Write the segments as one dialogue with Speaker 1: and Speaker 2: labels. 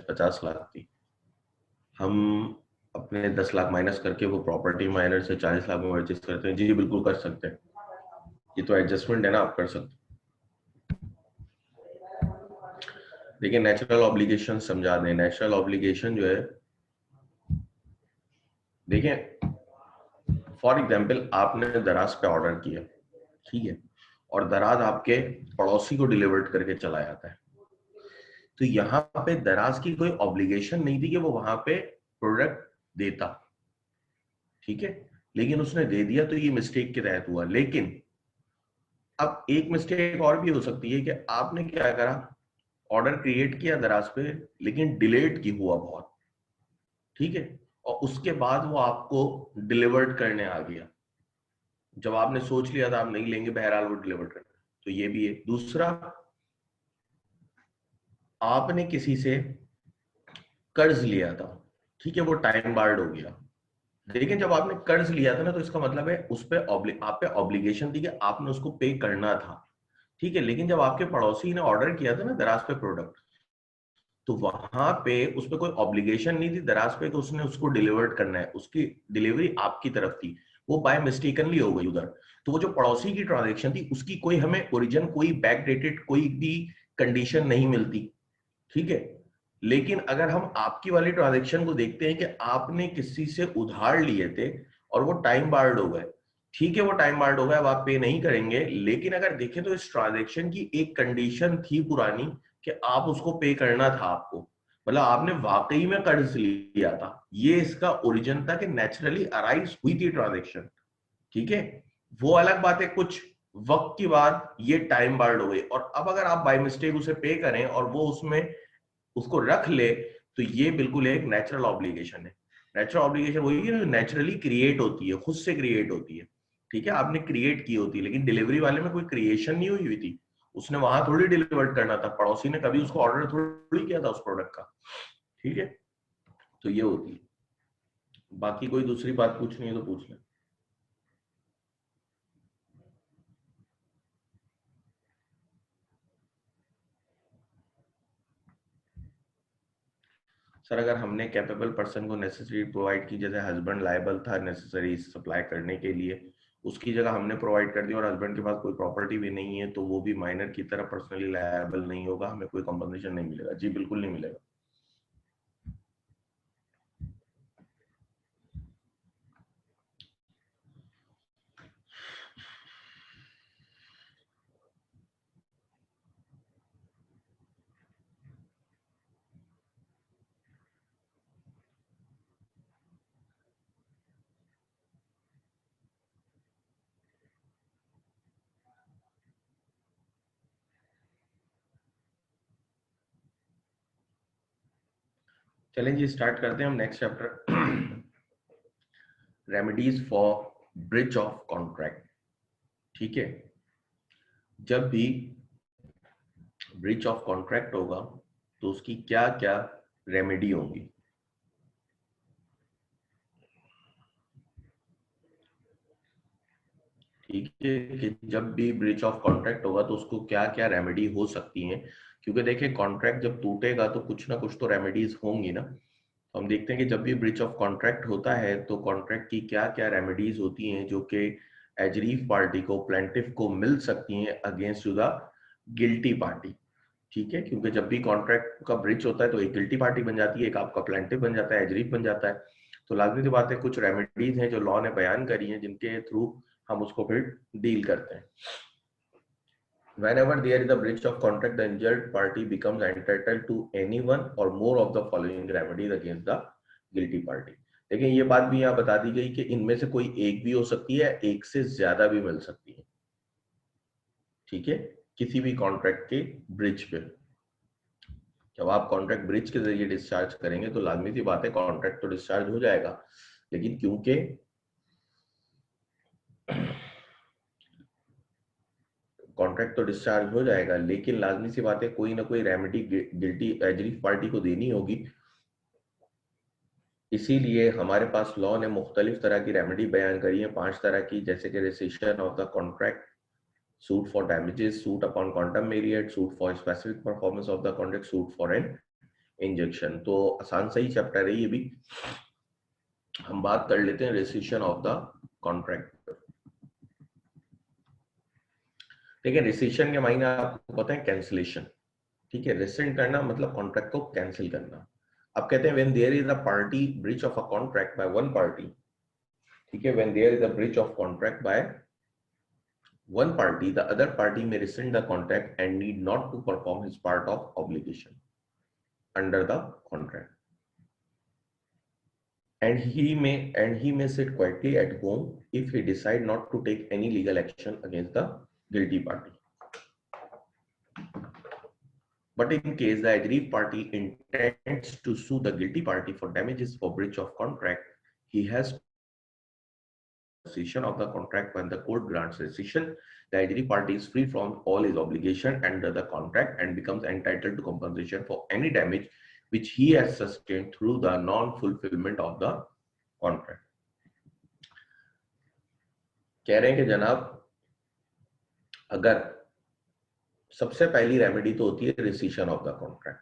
Speaker 1: 50 लाख थी, हम अपने 10 लाख माइनस करके वो प्रॉपर्टी माइनर से 40 लाख में परचेज करते हैं। जी बिल्कुल कर सकते हैं, ये तो एडजस्टमेंट है ना, आप कर सकते हैं। देखिए नेचुरल ऑब्लिगेशन समझा दें। नेचुरल ऑब्लिगेशन जो है, देखिए फॉर एग्जाम्पल आपने दराज पे ऑर्डर किया, ठीक है, और दराज आपके पड़ोसी को डिलीवर्ड करके चला जाता है, तो यहाँ पे दराज की कोई ऑब्लिगेशन नहीं थी कि वो वहां पे प्रोडक्ट देता, ठीक है, लेकिन उसने दे दिया तो ये मिस्टेक के तहत हुआ। लेकिन अब एक मिस्टेक और भी हो सकती है कि आपने क्या करा, ऑर्डर क्रिएट किया दराज पे, लेकिन डिलेड की हुआ बहुत, ठीक है, और उसके बाद वो आपको डिलीवर्ड करने आ गया, जब आपने सोच लिया था आप नहीं लेंगे, बहरहाल वो डिलीवर्ड करना, तो ये भी है। दूसरा, आपने किसी से कर्ज लिया था, ठीक है, वो टाइम बार्ड हो गया, लेकिन जब आपने कर्ज लिया था ना, तो इसका मतलब है उस पे आप पे ऑब्लिगेशन थी कि आपने उसको पे करना था, ठीक है, लेकिन जब आपके पड़ोसी ने ऑर्डर किया था ना दराज पे प्रोडक्ट, तो वहां पे उस पर कोई ऑब्लिगेशन नहीं थी दराज पे कि उसने उसको डिलीवर्ड करना है, उसकी डिलीवरी आपकी तरफ थी, वो बाय मिस्टेकनली हो गई उधर। तो वो जो पड़ोसी की ट्रांजेक्शन थी उसकी कोई हमें ओरिजिन, कोई बैक डेटेड कोई भी कंडीशन नहीं मिलती, ठीक है। लेकिन अगर हम आपकी वाली ट्रांजेक्शन को देखते हैं कि आपने किसी से उधार लिए थे और वो टाइम बार्ड हो गए, ठीक है, वो टाइम बार्ड हो गया, अब आप पे नहीं करेंगे, लेकिन अगर देखें तो इस ट्रांजेक्शन की एक कंडीशन थी पुरानी कि आप उसको पे करना था आपको, मतलब आपने वाकई में कर्ज लिया था, ये इसका ओरिजिन था कि नेचुरली अराइज हुई थी ट्रांजेक्शन, ठीक है। वो अलग बात है, कुछ वक्त के बाद ये टाइम बार्ड हो गई, और अब अगर आप बाय मिस्टेक उसे पे करें और वो उसमें उसको रख ले, तो ये बिल्कुल एक नेचुरल ऑब्लिगेशन है। नेचुरल ऑब्लिगेशन वही है जो नेचुरली क्रिएट होती है, खुद से क्रिएट होती है, ठीक है, आपने क्रिएट की होती है, लेकिन डिलीवरी वाले में कोई क्रिएशन नहीं हुई थी, उसने वहां थोड़ी डिलीवर्ड करना था, पड़ोसी ने कभी उसको ऑर्डर थोड़ी किया था उस प्रोडक्ट का, ठीक है, तो ये होती है। बाकी कोई दूसरी बात पूछनी है तो पूछ लें। सर अगर हमने कैपेबल पर्सन को नेसेसरी प्रोवाइड की, जैसे हस्बैंड लायबल था नेसेसरी सप्लाई करने के लिए, उसकी जगह हमने प्रोवाइड कर दी और हस्बैंड के पास कोई प्रॉपर्टी भी नहीं है, तो वो भी माइनर की तरह पर्सनली लायबल नहीं होगा, हमें कोई कंपनसेशन नहीं मिलेगा। जी बिल्कुल नहीं मिलेगा। चलें जी, स्टार्ट करते हैं हम next chapter, remedies for breach of contract, ठीक है। जब भी ब्रिच ऑफ कॉन्ट्रैक्ट होगा तो उसकी क्या क्या रेमेडी होंगी, ठीक है, कि जब भी ब्रीच ऑफ कॉन्ट्रैक्ट होगा तो उसको क्या क्या रेमेडी हो सकती हैं, क्योंकि देखिए कॉन्ट्रैक्ट जब टूटेगा तो कुछ ना कुछ तो रेमेडीज होंगी ना, तो हम देखते हैं कि जब भी ब्रीच ऑफ कॉन्ट्रैक्ट होता है तो कॉन्ट्रैक्ट की क्या क्या रेमेडीज होती हैं जो कि एजरीफ पार्टी को, प्लेंटिफ को मिल सकती हैं अगेंस्ट द गिल्टी पार्टी, ठीक है, क्योंकि जब भी कॉन्ट्रैक्ट का ब्रिच होता है तो एक गिल्टी पार्टी बन जाती है, एक आपका प्लेंटिफ बन जाता है, एजरीफ बन जाता है, तो लाजमी सी बात है कुछ रेमेडीज हैं जो लॉ ने बयान करी हैं जिनके थ्रू हम उसको फिर डील करते हैं। Whenever there is a breach of contract, the injured party becomes entitled to any one or more of the following remedies against the guilty party. लेकिन ये बात भी यहाँ बता दी गई कि इनमें से कोई एक भी हो सकती है, एक से ज्यादा भी मिल सकती है, ठीक है, किसी भी कॉन्ट्रैक्ट के ब्रिज पे। जब आप कॉन्ट्रैक्ट ब्रिज के जरिए डिस्चार्ज करेंगे तो लाजमी सी बात है कॉन्ट्रैक्ट तो डिस्चार्ज हो जाएगा, लेकिन क्योंकि कॉन्ट्रैक्ट तो डिस्चार्ज हो जाएगा, लेकिन लाजमी सी बात है कोई ना कोई रेमेडी गिल्टी एजरीफ पार्टी को देनी होगी। इसीलिए हमारे पास लॉ ने मुख्तलिफ तरह की रेमेडी बयान करी है, 5 तरह की, जैसे कि rescission of the contract, suit for damages, suit upon quantum Marriott, suit for specific performance of the contract, suit for an injection. तो आसान सही चैप्टर है ये भी। हम बात कर लेते हैं रेसिशन ऑफ द कॉन्ट्रैक्ट। ठीक है, रेसिशन के मायने आपको पता है, कैंसिलेशन। ठीक है, रेसिड करना मतलब कॉन्ट्रैक्ट को कैंसिल करना। अब कहते हैं when there is a party breach of a contract by one party. ठीक है, when there is a breach of contract by one party, the other party may rescind the contract and need not to perform his part of obligation under the contract, and he may sit quietly at home if he decide not to take any legal action against the guilty party. But in case the aggrieved party intends to sue the guilty party for damages for breach of contract, he has rescission of the contract. When the court grants rescission, the aggrieved party is free from all his obligation under the contract and becomes entitled to compensation for any damage which he has sustained through the non-fulfillment of the contract. कह रहे हैं कि जनाब, अगर सबसे पहली remedy तो होती है रिसिशन ऑफ द कॉन्ट्रैक्ट।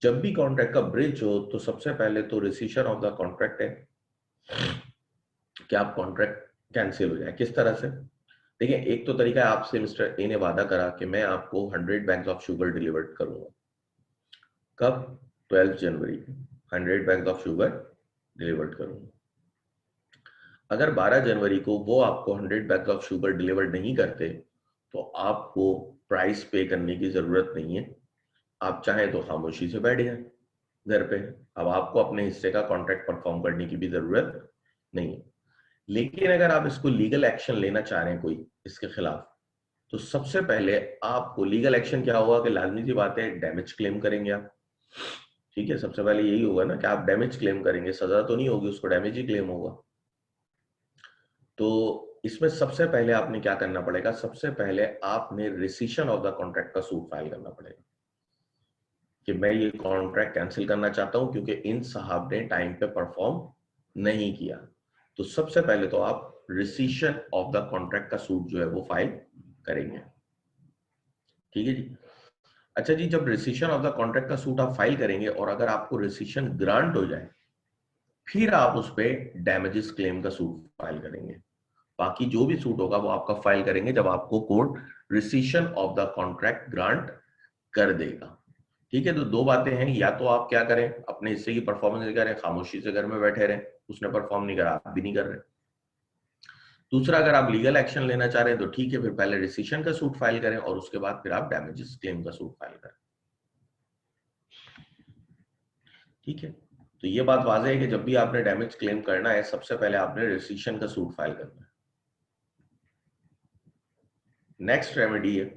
Speaker 1: जब भी कॉन्ट्रैक्ट का ब्रेच हो तो सबसे पहले तो रिसिशन ऑफ द कॉन्ट्रैक्ट है कि आप कॉन्ट्रैक्ट कैंसिल हो जाए। किस तरह से? देखिए, एक तो तरीका है, आपसे मिस्टर ए ने वादा करा कि मैं आपको 100 बैग्स ऑफ शुगर डिलीवर्ड करूंगा। कब? 12 जनवरी को 100 बैग्स ऑफ शुगर डिलीवर्ड करूंगा। अगर 12 जनवरी को वो आपको 100 बैग्स ऑफ शुगर डिलीवर्ड नहीं करते तो आपको प्राइस पे करने की जरूरत नहीं है। आप चाहें तो खामोशी से बैठ जाएं घर पे। अब आपको अपने हिस्से का कॉन्ट्रैक्ट परफॉर्म करने की भी जरूरत नहीं है। लेकिन अगर आप इसको लीगल एक्शन लेना चाह रहे हैं कोई इसके खिलाफ, तो सबसे पहले आपको लीगल एक्शन क्या होगा कि लाजमी सी बात है, डैमेज क्लेम करेंगे आप। ठीक है, सबसे पहले यही होगा ना कि आप डैमेज क्लेम करेंगे। सजा तो नहीं होगी, उसको डैमेज ही क्लेम होगा। तो इसमें सबसे पहले आपने क्या करना पड़ेगा? सबसे पहले आपने रिसिशन ऑफ द कॉन्ट्रैक्ट का सूट फाइल करना पड़ेगा कि मैं ये कॉन्ट्रैक्ट कैंसिल करना चाहता हूं क्योंकि इन साहब ने टाइम पे परफॉर्म नहीं किया। तो सबसे पहले तो आप रिसिशन ऑफ द कॉन्ट्रैक्ट का सूट जो है वो फाइल करेंगे। ठीक है जी। अच्छा जी, जब रिसिशन ऑफ द कॉन्ट्रैक्ट का सूट आप फाइल करेंगे और अगर आपको रिसिशन ग्रांट हो जाए, फिर आप उस पर डैमेजेस क्लेम का सूट फाइल करेंगे। बाकी जो भी सूट होगा वो आपका फाइल करेंगे जब आपको court rescission of the contract grant कर देगा। ठीक है, तो दो बातें हैं, या तो आप क्या करें, अपने हिस्से की परफॉर्मेंस नहीं करें, खामोशी से घर में बैठे रहें, उसने परफॉर्म नहीं करा, आप भी नहीं कर रहे। दूसरा, अगर आप लीगल एक्शन लेना चाह रहे हैं तो ठीक है, फिर पहले रिसिशन का सूट फाइल करें और उसके बाद फिर आप डैमेजेस क्लेम का सूट फाइल करें। ठीक है, तो ये बात वाज़ेह है कि जब भी आपने डैमेज क्लेम करना है, सबसे पहले आपने रिसिशन का सूट फाइल करना है। नेक्स्ट रेमेडी है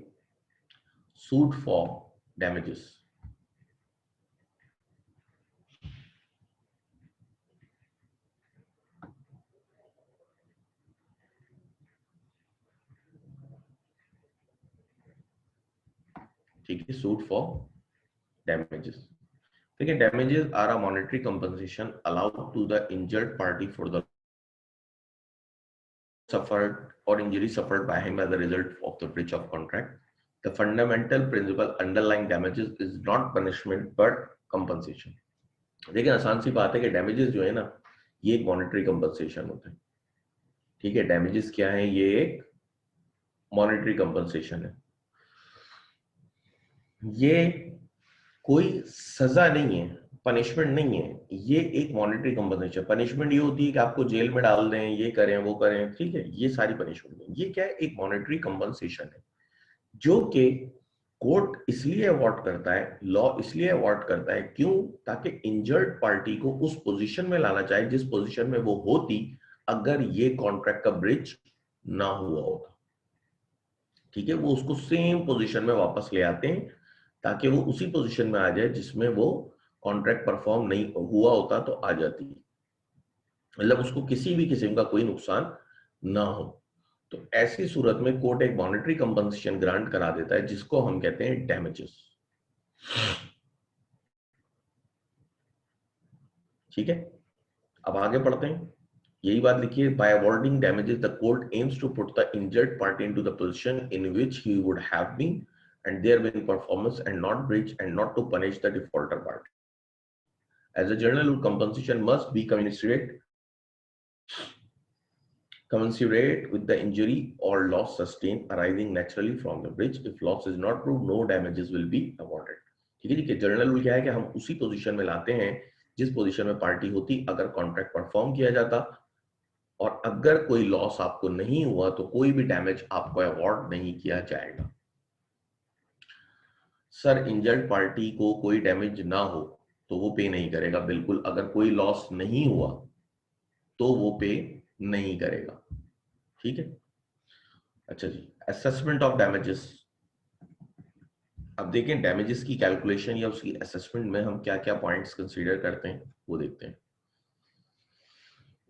Speaker 1: सूट फॉर डैमेजेस। ठीक है, सूट फॉर डैमेजेस। ठीक है, damages are a monetary compensation allowed to the injured party for the suffered or injury suffered by him as a result of the breach of contract. The fundamental principle underlying damages is not punishment but compensation. देखिए, आसान सी बात है कि damages जो है ना, ये एक monetary compensation होता है। ठीक है, damages क्या है? ये एक monetary compensation है। ये कोई सजा नहीं है, पनिशमेंट नहीं है, ये एक मॉनेटरी कंपनसेशन। पनिशमेंट ये होती है कि आपको जेल में डाल दें, ये करें वो करें, ठीक है, ये सारी पनिशमेंट नहीं। ये क्या है? एक मॉनेटरी कंपनसेशन है जो कि कोर्ट इसलिए अवॉर्ड करता है, लॉ इसलिए अवॉर्ड करता है, क्यों? ताकि इंजर्ड पार्टी को उस पोजीशन में लाना चाहे जिस पोजीशन में वो होती अगर ये कॉन्ट्रैक्ट का ब्रिज ना हुआ होता। ठीक है, वो उसको सेम पोजीशन में वापस ले आते हैं ताकि वो उसी पोजीशन में आ जाए जिसमें वो कॉन्ट्रैक्ट परफॉर्म नहीं हुआ होता तो आ जाती, मतलब उसको किसी भी किस्म का कोई नुकसान ना हो। तो ऐसी सूरत में कोर्ट एक मॉनेटरी कंपनसेशन ग्रांट करा देता है जिसको हम कहते हैं डैमेजेस। ठीक है, अब आगे पढ़ते हैं। यही बात लिखिए, by awarding damages the court aims to put the injured party into the position in which he would have been and their win performance and not breach and not to punish the defaulter party. As a general rule, compensation must be commensurate with the injury or loss sustained arising naturally from the breach. If loss is not proved, no damages will be awarded. ठीक है जी, कि general rule क्या है कि हम उसी position में लाते हैं जिस पोजीशन में पार्टी होती अगर कॉन्ट्रैक्ट परफॉर्म किया जाता, और अगर कोई लॉस आपको नहीं हुआ तो कोई भी डैमेज आपको अवॉर्ड नहीं किया जाएगा। सर, इंजर्ड पार्टी को कोई डैमेज ना हो तो वो पे नहीं करेगा। बिल्कुल, अगर कोई लॉस नहीं हुआ तो वो पे नहीं करेगा। ठीक है, अच्छा जी, असेसमेंट ऑफ डैमेजेस। अब देखें डैमेजेस की कैलकुलेशन या उसकी असेसमेंट में हम क्या क्या पॉइंट्स कंसीडर करते हैं वो देखते हैं।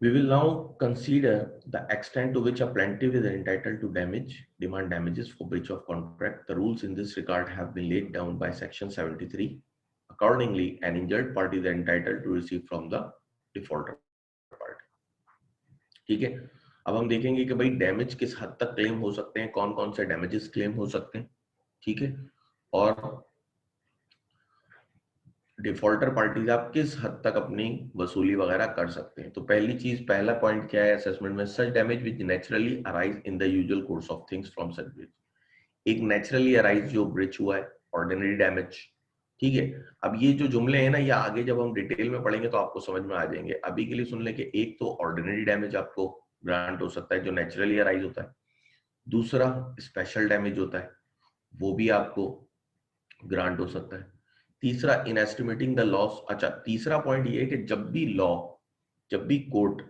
Speaker 1: We will now consider the extent to which a plaintiff is entitled to demand damages for breach of contract. The rules in this regard have been laid down by Section 73. Accordingly, an injured party is entitled to receive from the defaulter party. ठीक है, अब हम देखेंगे कि भाई damage किस हद तक क्लेम हो सकते हैं, कौन कौन से डैमेजेस क्लेम हो सकते हैं। ठीक है, और डिफॉल्टर पार्टीज आप किस हद तक अपनी वसूली वगैरह कर सकते हैं। तो पहली चीज, पहला पॉइंट क्या है असेसमेंट में, such damage which naturally arise in the usual course of things from such breach. एक नेचुरली अराइज जो ब्रिज हुआ है, ऑर्डिनरी डैमेज। ठीक है, अब ये जो जुमले हैं ना, ये आगे जब हम डिटेल में पढ़ेंगे तो आपको समझ में आ जाएंगे। अभी के लिए सुन लें कि एक तो ऑर्डिनरी डैमेज आपको ग्रांट हो सकता है जो नेचुरली अराइज होता है, दूसरा स्पेशल डैमेज होता है वो भी आपको ग्रांट हो सकता है, तीसरा इन एस्टिमेटिंग द लॉस। अच्छा, तीसरा पॉइंट ये है कि जब भी कोर्ट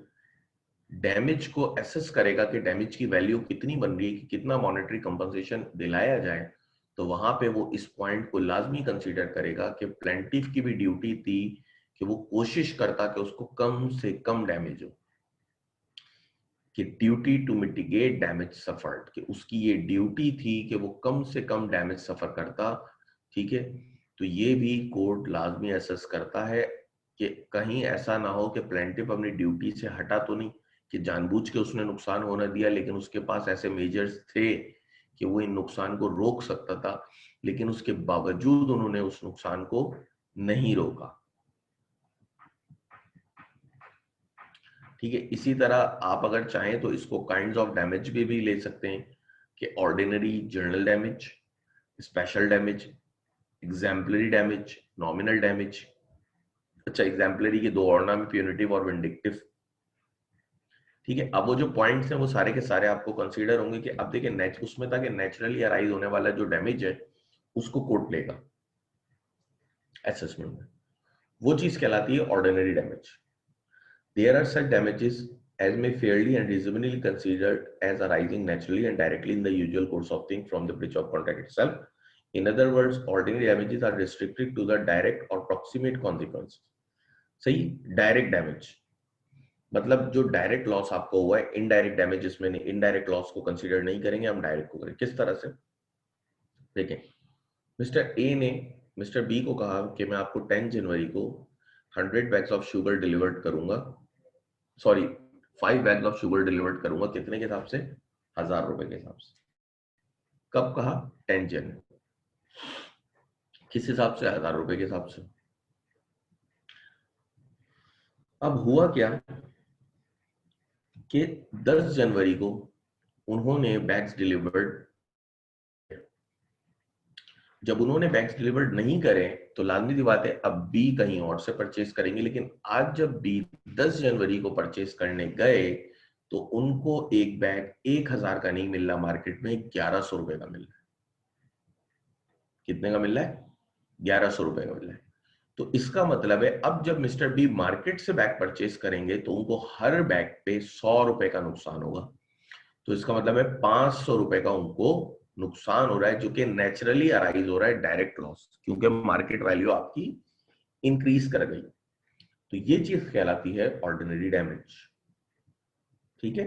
Speaker 1: डैमेज को एसेस करेगा कि डैमेज की वैल्यू कितनी बन रही है, कि कितना मॉनेटरी कंपनसेशन दिलाया जाए, तो वहां पे वो इस पॉइंट को लाजमी कंसीडर करेगा कि प्लेंटिफ की भी ड्यूटी थी कि वो कोशिश करता कि उसको कम से कम डैमेज हो, कि duty to mitigate damage suffered, कि उसकी ये ड्यूटी थी कि वो कम से कम डैमेज सफर करता। ठीक है, तो ये भी कोर्ट लाजमी असेस करता है कि कहीं ऐसा ना हो कि प्लेंटिफ अपनी ड्यूटी से हटा तो नहीं, कि जानबूझ के उसने नुकसान होने दिया, लेकिन उसके पास ऐसे मेजर्स थे कि वो इन नुकसान को रोक सकता था, लेकिन उसके बावजूद उन्होंने उस नुकसान को नहीं रोका। ठीक है, इसी तरह आप अगर चाहें तो इसको काइंड्स ऑफ डैमेज भी ले सकते हैं कि ordinary journal damage, special damage, exemplary damage, nominal damage. अच्छा, एग्जाम्पलरी के दो और नाम, प्यूनिटिव और विंडिक्टिव। ठीक है, अब वो जो पॉइंट्स हैं वो सारे के सारे आपको कंसीडर होंगे कि अब देखिए उसमें था कि नेचुरली अराइज होने वाला जो डैमेज है उसको कोर्ट लेगा असेसमेंट में, वो चीज कहलाती है ordinary damage. There are such damages as may fairly and reasonably considered as arising naturally and directly in the usual course of things from the breach of contract itself. In other words, ordinary damages are restricted to the direct or proximate consequences. सही, direct damage मतलब जो direct loss आपको हुआ है, indirect damages में नहीं, indirect loss को consider नहीं करेंगे, हम डायरेक्ट को करेंगे। किस तरह से देखें, मिस्टर ए ने मिस्टर बी को कहा कि मैं आपको 10 जनवरी को 100 बैग्स ऑफ शुगर डिलीवर्ड करूंगा, sorry 5 bags of sugar delivered करूंगा, कितने के हिसाब से, 1000 रुपए के हिसाब से। कब कहा, 10 जनवरी। किस हिसाब से, 1000 रुपए के हिसाब से। अब हुआ क्या कि 10 जनवरी को उन्होंने बैग्स डिलीवर्ड, जब उन्होंने बैग्स डिलीवर्ड नहीं करे तो लाजमी सी बात है अब बी कहीं और से परचेज करेंगे, लेकिन आज जब बी 10 जनवरी को परचेज करने गए तो उनको एक बैग 1000 का नहीं मिल रहा, मार्केट में 1100 रुपए का मिल रहा है। कितने का मिल रहा है, 1100 रुपए का मिल रहा है। तो इसका मतलब है अब जब मिस्टर बी मार्केट से बैग परचेज करेंगे तो उनको हर बैग पे 100 रुपए का नुकसान होगा। तो इसका मतलब है 500 रुपए का उनको नुकसान हो रहा है, जो कि नेचुरली अराइज हो रहा है डायरेक्ट लॉस, क्योंकि मार्केट वैल्यू आपकी इंक्रीज कर गई। तो ये चीज कहलाती है ऑर्डिनरी डैमेज। ठीक है,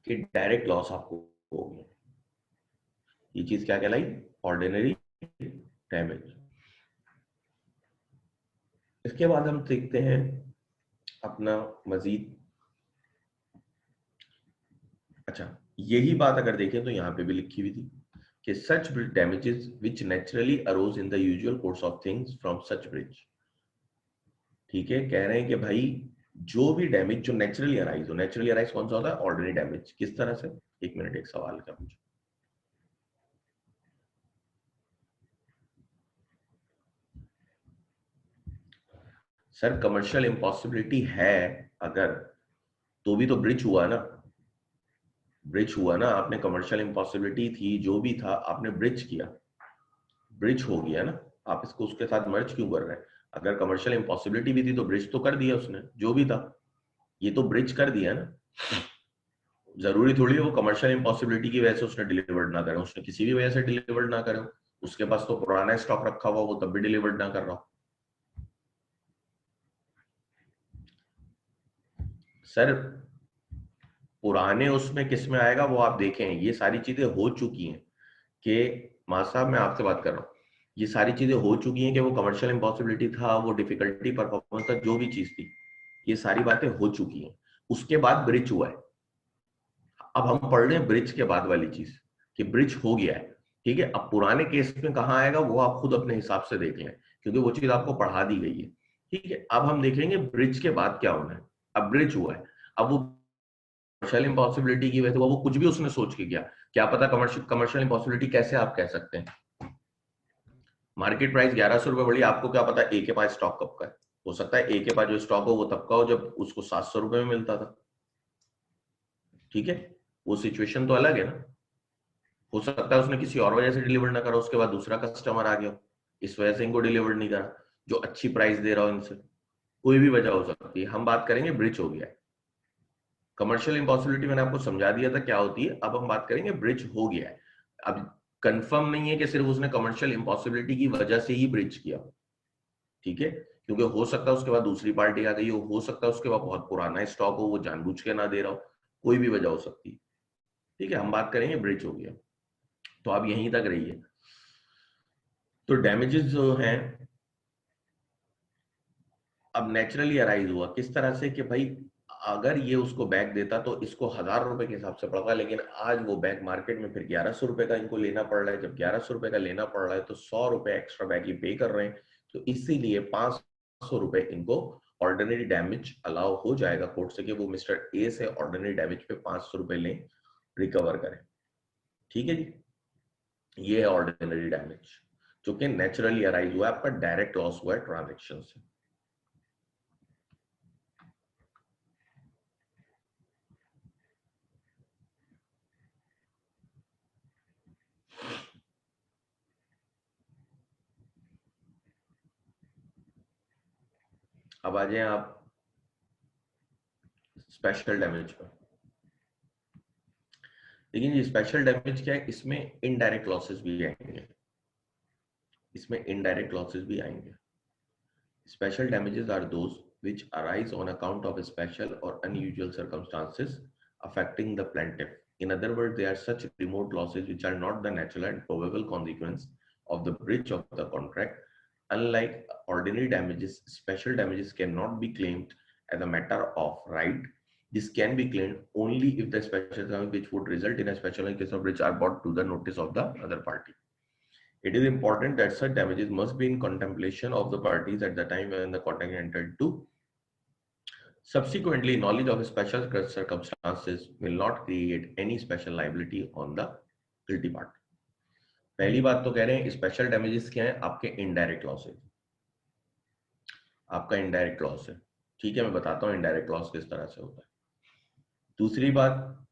Speaker 1: कि डायरेक्ट लॉस आपको हो गया, ये चीज क्या कहलाई, ऑर्डिनरी डैमेज। इसके बाद हम देखते हैं अपना मजीद। अच्छा, यही बात अगर देखें तो यहां पे भी लिखी हुई थी कि such damages which naturally arose in the usual course of things from such breach। ठीक है, कह रहे हैं कि भाई जो भी डैमेज जो नेचुरली अराइज हो, नेचुरली अराइज कौन सा होता है? Ordinary damage. किस तरह से? एक मिनट, एक सवाल का मुझे। सर कमर्शियल इम्पॉसिबिलिटी है अगर, तो भी तो ब्रिज हुआ ना, ब्रिज हुआ ना, आपने कमर्शियल इम्पॉसिबिलिटी थी जो भी था आपने ब्रिज किया, ब्रिज हो गया ना। आप इसको उसके साथ मर्ज क्यों कर रहे हैं? अगर कमर्शियल इम्पॉसिबिलिटी भी थी तो ब्रिज तो कर दिया उसने, जो भी था ये तो ब्रिज कर दिया ना। जरूरी थोड़ी है वो कमर्शियल इम्पॉसिबिलिटी की वजह से उसने डिलीवर्ड ना करे, उसने किसी भी वजह से डिलीवर्ड ना करे, उसके पास तो पुराना स्टॉक रखा हुआ, वो तब भी डिलीवर्ड ना कर रहा हो। सर पुराने उसमें किस में आएगा वो आप देखें, ये सारी चीजें हो चुकी हैं कि मां साहब मैं आपसे बात कर रहा हूँ, ये सारी चीजें हो चुकी हैं कि वो कमर्शियल इम्पॉसिबिलिटी था, वो डिफिकल्टी परफॉर्मेंस था, जो भी चीज थी, ये सारी बातें हो चुकी हैं। उसके बाद ब्रिज हुआ है। अब हम पढ़ रहे हैं ब्रिज के बाद वाली चीज कि ब्रिज हो गया है। ठीक है, अब पुराने केस में कहाँ आएगा वो आप खुद अपने हिसाब से देख लें, क्योंकि वो चीज आपको पढ़ा दी गई है। ठीक है, अब हम देखेंगे ब्रिज के बाद क्या होना है। अब ब्रिज हुआ है, अब वो कमर्शियल इम्पॉसिबिलिटी की वजह से वो कुछ भी उसने सोच के किया, क्या पता कमर्शियल इम्पॉसिबिलिटी कैसे आप कह सकते हैं? मार्केट प्राइस 1100 रुपए बढ़ी, आपको क्या पता ए के पास स्टॉक कब का है? हो सकता है ए के पास जो स्टॉक हो वो तब का हो जब उसको 700 रुपए में मिलता था। ठीक है, वो सिचुएशन तो अलग है ना। हो सकता है उसने किसी और वजह से डिलीवर ना करा, उसके बाद दूसरा कस्टमर आ गया, इस वजह से इनको डिलीवर नहीं करा, जो अच्छी प्राइस दे रहा हो इनसे, कोई भी वजह हो सकती है। हम बात करेंगे ब्रिज हो गया है। कमर्शियल इम्पॉसिबिलिटी मैंने आपको समझा दिया था क्या होती है, अब हम बात करेंगे ब्रिज हो गया है। अब कंफर्म नहीं है कि सिर्फ उसने कमर्शियल इम्पॉसिबिलिटी की वजह से ही ब्रिज किया। ठीक है, क्योंकि हो सकता है उसके बाद दूसरी पार्टी आ गई हो सकता है उसके बाद बहुत पुराना स्टॉक हो, वो जानबूझ के ना दे रहा हो, कोई भी वजह हो सकती है। ठीक है, हम बात करेंगे ब्रिज हो गया, तो आप यहीं तक रहिए। तो डैमेजेस जो हैं, अब नेचुरली अराइज हुआ किस तरह से कि भाई अगर ये उसको बैग देता तो इसको 1000 रुपए के हिसाब से पड़ता, लेकिन आज वो बैग मार्केट में फिर 1100 रुपए का इनको लेना पड़ रहा है। जब 1100 रुपए का लेना पड़ रहा है तो 100 रुपए एक्स्ट्रा बैग ये पे कर रहे हैं, तो इसीलिए 500 रुपए इनको ऑर्डिनरी डैमेज अलाउ हो जाएगा कोर्ट से कि वो मिस्टर ए से ऑर्डिनरी डैमेज पे 500 रुपए लें, रिकवर करें। ठीक है जी, ये है ऑर्डिनरी डैमेज जो कि नेचुरली अराइज हुआ है, आपका डायरेक्ट लॉस हुआ है ट्रांजेक्शन से। अब आ जाए आप स्पेशल डैमेज पर। लेकिन ये स्पेशल डैमेज क्या है, इसमें इनडायरेक्ट लॉसेस भी आएंगे, इसमें इनडायरेक्ट लॉसेस भी आएंगे। Special damages are those which arise on account of special or unusual circumstances affecting the plaintiff. In other words, they are such remote losses which are not the natural and probable consequence of the breach of the contract. Unlike ordinary damages, special damages cannot be claimed as a matter of right. This can be claimed only if the special damage which would result in a special case of breach are brought to the notice of the other party. It is important that such damages must be in contemplation of the parties at the time when the contract entered into. Subsequently, knowledge of special circumstances will not create any special liability on the guilty party. पहली बात तो कह रहे हैं special damages क्या है, आपके indirect loss है, आपका इनडायरेक्ट लॉस है। ठीक है, मैं बताता हूं इनडायरेक्ट लॉस किस तरह से होता है। दूसरी बात,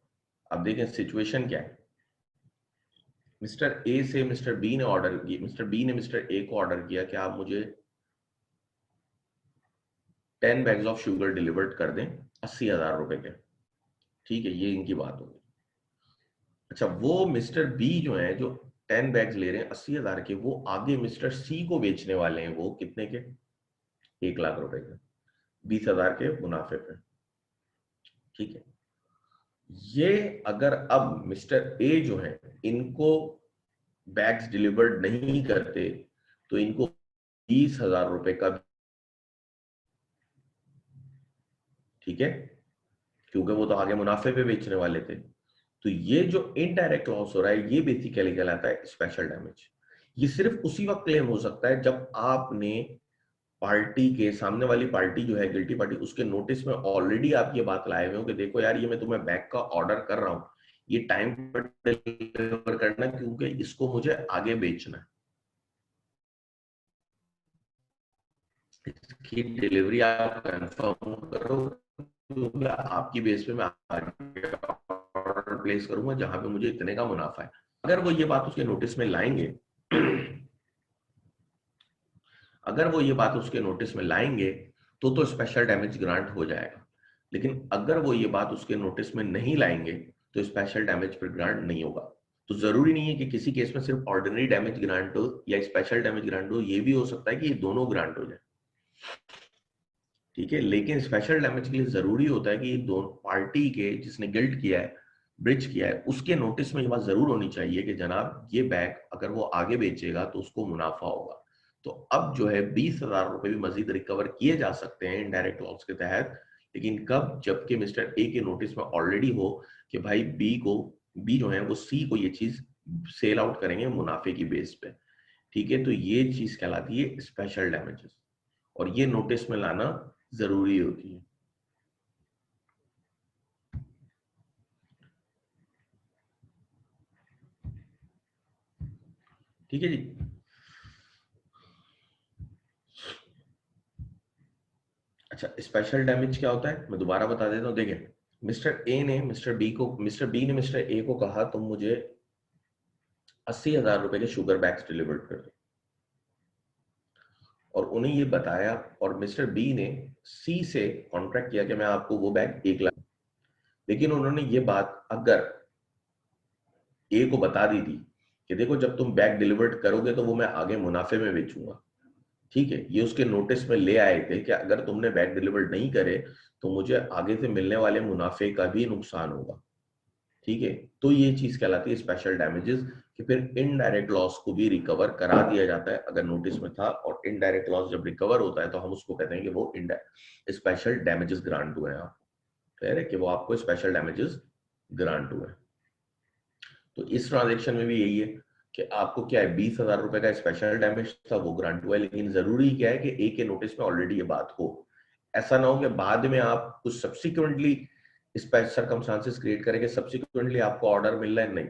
Speaker 1: अब देखें सिचुएशन क्या है। मिस्टर ए से मिस्टर बी ने ऑर्डर किया, मिस्टर बी ने मिस्टर ए को ऑर्डर किया कि आप मुझे 10 बैग्स ऑफ शुगर डिलीवर्ड कर दें 80,000 रुपए के। ठीक है, ये इनकी बात होगी। अच्छा, वो मिस्टर बी जो है जो 10 बैग्स ले रहे हैं 80,000 के, वो आगे मिस्टर सी को बेचने वाले हैं, वो कितने के? 1,00,000 रुपए के, 20,000 के मुनाफे पे। ठीक है, ये अगर अब मिस्टर ए जो है इनको बैग्स डिलीवर्ड नहीं करते तो इनको 20,000 रुपए का, ठीक है, क्योंकि वो तो आगे मुनाफे पे बेचने वाले थे, तो ये जो इनडायरेक्ट लॉस हो रहा है ये बेसिकली कहलाता है स्पेशल डैमेज। ये सिर्फ उसी वक्त क्लेम हो सकता है जब आपने पार्टी के सामने वाली पार्टी जो है गिल्टी पार्टी, उसके नोटिस में ऑलरेडी आप ये बात लाए हुए हो कि देखो यार ये मैं तुम्हें बैग का ऑर्डर कर रहा हूं, ये टाइम पर डिलीवर करना क्योंकि इसको मुझे आगे बेचना है, इसकी डिलीवरी आप कंफर्म करो क्योंकि आपकी बेस पे मैं आगे ऑर्डर प्लेस करूंगा जहां पे मुझे इतने का मुनाफा है। अगर वो ये बात उसके नोटिस में लाएंगे अगर वो ये बात उसके नोटिस में लाएंगे तो स्पेशल डैमेज ग्रांट हो जाएगा। लेकिन अगर वो ये बात उसके नोटिस में नहीं लाएंगे तो स्पेशल डैमेज फिर ग्रांट नहीं होगा। तो जरूरी नहीं है कि किसी केस में सिर्फ ऑर्डिनरी डैमेज ग्रांट हो या स्पेशल डैमेज ग्रांट हो, ये भी हो सकता है कि ये दोनों ग्रांट हो जाए, ठीक है। लेकिन स्पेशल डैमेज के लिए जरूरी होता है कि दोनों पार्टी के जिसने गिल्ट किया है, ब्रिज किया है, उसके नोटिस में ये बात जरूर होनी चाहिए कि जनाब ये बैग अगर वो आगे बेचेगा तो उसको मुनाफा होगा। तो अब जो है 20,000 रुपए भी मजीद रिकवर किए जा सकते हैं इनडायरेक्ट लॉस के तहत। लेकिन कब? जबकि मिस्टर ए के नोटिस में ऑलरेडी हो कि भाई बी जो है वो सी को ये चीज सेल आउट करेंगे मुनाफे की बेस पे, ठीक है। तो ये चीज कहलाती है स्पेशल डैमेजेस और ये नोटिस में लाना जरूरी होती है, ठीक है जी। अच्छा, स्पेशल डैमेज क्या होता है मैं दोबारा बता देता हूँ। देखिए, मिस्टर बी ने मिस्टर ए को कहा तुम मुझे 80,000 रुपए के शुगर बैग्स डिलीवर कर दो, और उन्हें ये बताया, और मिस्टर बी ने सी से कॉन्ट्रैक्ट किया कि मैं आपको वो बैग 1 लाख, लेकिन उन्होंने ये बात अगर ए को बता दी थी कि देखो जब तुम बैग डिलीवर्ड करोगे तो वो मैं आगे मुनाफे में बेचूंगा, ठीक है। ये उसके नोटिस में ले आए थे कि अगर तुमने बैग डिलीवर्ड नहीं करे तो मुझे आगे से मिलने वाले मुनाफे का भी नुकसान होगा, ठीक है। तो ये चीज कहलाती है स्पेशल डैमेजेस, कि फिर इनडायरेक्ट लॉस को भी रिकवर करा दिया जाता है अगर नोटिस में था, और इनडायरेक्ट लॉस जब रिकवर होता है तो हम उसको कहते हैं कि वो स्पेशल डैमेजेस ग्रांट हुए हैं आपको, कह रहे कि वो आपको स्पेशल डैमेजेस ग्रांट हुए हैं। तो इस ट्रांजेक्शन में भी यही है कि आपको क्या है 20,000 रुपए का स्पेशल डैमेज था वो ग्रांट हुआ है, लेकिन जरूरी क्या है कि ए के नोटिस में ऑलरेडी ये बात हो। ऐसा ना हो कि बाद में आप कुछ सब्सिक्वेंटली स्पेशल सर्कमस्टांसेस क्रिएट करें कि सब्सिक्वेंटली आपको ऑर्डर मिल रहा है, नहीं।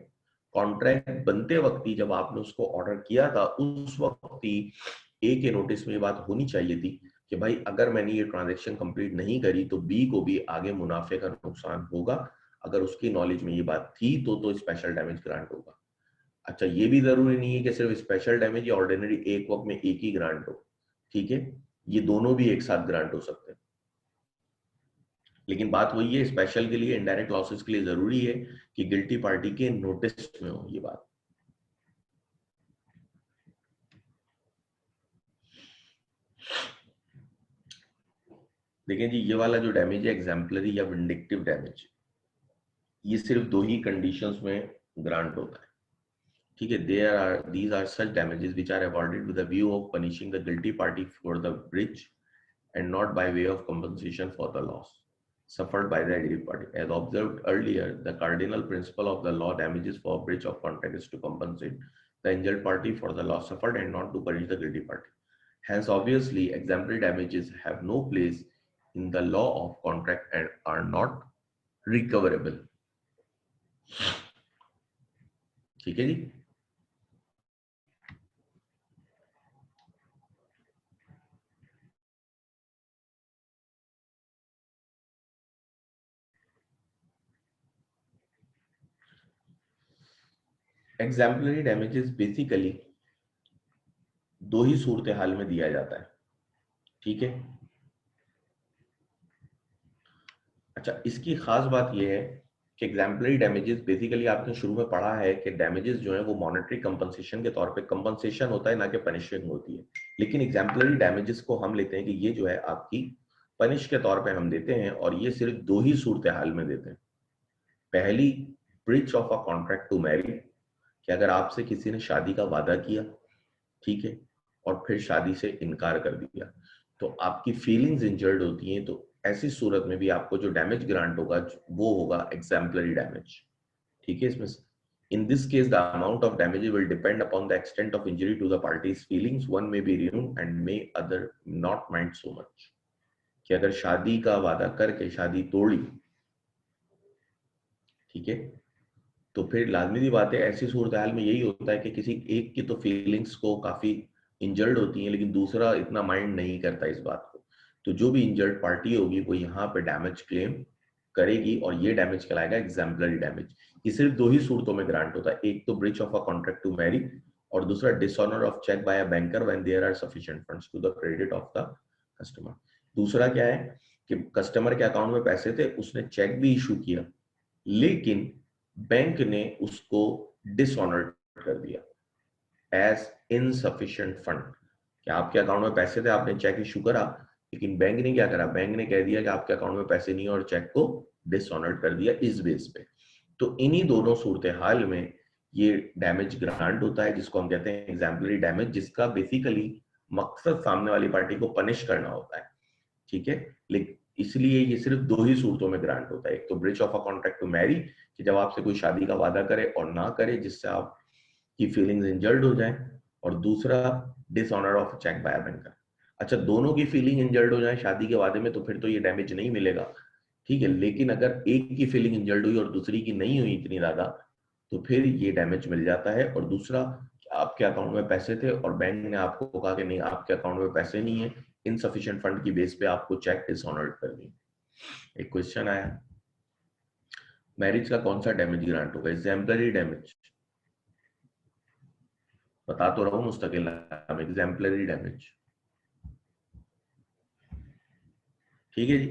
Speaker 1: कॉन्ट्रैक्ट बनते वक्त ही जब आपने उसको ऑर्डर किया था उस वक्त ही ए के नोटिस में ये बात होनी चाहिए थी कि भाई अगर मैंने ये ट्रांजेक्शन कंप्लीट नहीं करी तो बी को भी आगे मुनाफे का नुकसान होगा। अगर उसकी नॉलेज में ये बात थी तो स्पेशल डैमेज ग्रांट होगा। अच्छा, ये भी जरूरी नहीं है कि सिर्फ स्पेशल डैमेज या ऑर्डिनरी एक वक्त में एक ही ग्रांट हो, ठीक है। ये दोनों भी एक साथ ग्रांट हो सकते हैं, लेकिन बात वही है, स्पेशल के लिए, इनडायरेक्ट लॉसेस के लिए जरूरी है कि गिल्टी पार्टी के नोटिस में हो ये बात। देखें जी, ये वाला जो डैमेज है एग्जाम्पलरी या विंडिक्टिव डैमेज, ये सिर्फ दो ही कंडीशंस में ग्रांट होता है, ठीक है। These are such damages which are awarded with a view of punishing the guilty party for the breach and not by way of compensation for the loss suffered by the aggrieved party. As observed earlier, the cardinal principle of the law damages for breach of contract is to compensate the injured party for the loss suffered and not to punish the guilty party. Hence, obviously, exemplary damages have no place in the law of contract and are not recoverable. ठीक है जी। Exemplary damages basically दो ही सूरत हाल में दिया जाता है, ठीक है। अच्छा, इसकी खास बात यह है कि एग्जाम्पलरी डैमेजेस बेसिकली आपने शुरू में पढ़ा है कि डैमेजेस जो है वो मॉनेटरी कंपनसेशन के तौर पे कंपनसेशन होता है, ना कि पनिशमेंट होती है। लेकिन एग्जाम्पलरी डैमेजेस को हम लेते हैं कि ये जो है आपकी पनिश के तौर पे हम देते हैं, और ये सिर्फ दो ही सूरत हाल में देते हैं। पहली, breach of a contract to marry, कि अगर आपसे किसी ने शादी का वादा किया, ठीक है, और फिर शादी से इनकार कर दिया, तो आपकी फीलिंग्स इंजर्ड होती हैं, तो ऐसी सूरत में भी आपको जो डैमेज ग्रांट होगा वो होगा एग्जाम्पलरी डैमेज, ठीक है, इसमें in this case the amount of damage will depend upon the extent of injury to the party's feelings. One may be ruined and may other not mind so much. कि अगर शादी का वादा करके शादी तोड़ी, ठीक है, तो फिर लाजमी सी बात है ऐसी सूरत हाल में यही होता है कि किसी एक की तो फीलिंग्स को काफी इंजर्ड होती हैं, लेकिन दूसरा इतना माइंड नहीं करता इस बात को। तो जो भी इंजर्ड पार्टी होगी वो यहाँ पे डैमेज क्लेम करेगी, और ये डैमेज कहलाएगा एग्जाम्पलरी डैमेज। ये सिर्फ दो ही सूरतों में ग्रांट होता है, एक तो breach of a contract to marry, और दूसरा dishonour of cheque by a banker when there are sufficient funds to the credit of the customer. दूसरा क्या है कि कस्टमर के अकाउंट में पैसे थे, उसने चेक भी इशू किया, लेकिन बैंक ने उसको डिसऑनर्ड कर दिया एज इनसफिशिएंट फंड। कि आपके अकाउंट में पैसे थे, आपने चेक इशू करा, लेकिन बैंक ने क्या करा, बैंक ने कह दिया कि आपके अकाउंट में पैसे नहीं है और चेक को डिसऑनर्ड कर दिया इस बेस पे। तो इन्हीं दोनों सूरत हाल में ये डैमेज ग्रांट होता है, जिसको हम कहते हैं एग्जाम्पलरी डैमेज, जिसका बेसिकली मकसद सामने वाली पार्टी को पनिश करना होता है। ठीक है, लेकिन इसलिए ये सिर्फ दो ही सूरतों में ग्रांट होता है, एक तो breach of a contract to marry, कि जब आपसे कोई शादी का वादा करे और ना करे जिससे आपकी फीलिंग्स इंजर्ड हो जाए, और दूसरा dishonour of cheque by banker. अच्छा, दोनों की फीलिंग इंजर्ड हो जाए शादी के वादे में तो फिर तो ये डैमेज नहीं मिलेगा, ठीक है, लेकिन अगर एक की फीलिंग इंजर्ड हुई और दूसरी की नहीं हुई इतनी ज्यादा, तो फिर ये डैमेज मिल जाता है। और दूसरा, आपके अकाउंट में पैसे थे और बैंक ने आपको कहा कि नहीं आपके अकाउंट में पैसे नहीं है, इनसफिशिएंट फंड की बेस पे आपको चेक डिसऑनर्ड कर दी। एक क्वेश्चन आया, मैरिज का कौन सा डैमेज ग्रांट होगा? Exemplary damage. बता तो रहा हूं मुस्तकिल नाम, एग्जाम्पलरी डैमेज। ठीक है जी।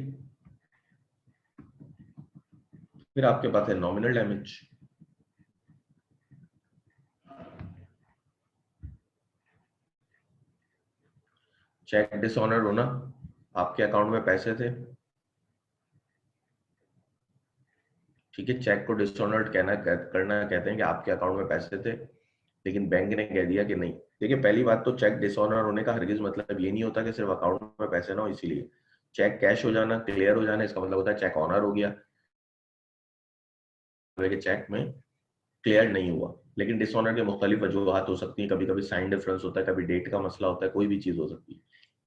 Speaker 1: फिर आपके पास है नॉमिनल डैमेज। चेक डिसऑनर होना, आपके अकाउंट में पैसे थे, ठीक है, चेक को डिसऑनर्ड करना कहते हैं कि आपके अकाउंट में पैसे थे लेकिन बैंक ने कह दिया कि नहीं। देखिए, पहली बात तो चेक डिसऑनर होने का हरगिज मतलब ये नहीं होता कि सिर्फ अकाउंट में पैसे ना हो इसीलिए। चेक कैश हो जाना, क्लियर हो जाना, इसका मतलब होता है चेक ऑनर हो गया, चेक में क्लियर नहीं हुआ। लेकिन डिसऑनर के मुख्तलिफ वजूहत हो सकती हैं, कभी कभी साइन डिफरेंस होता है, कभी डेट का मसला होता है, कोई भी चीज हो सकती है।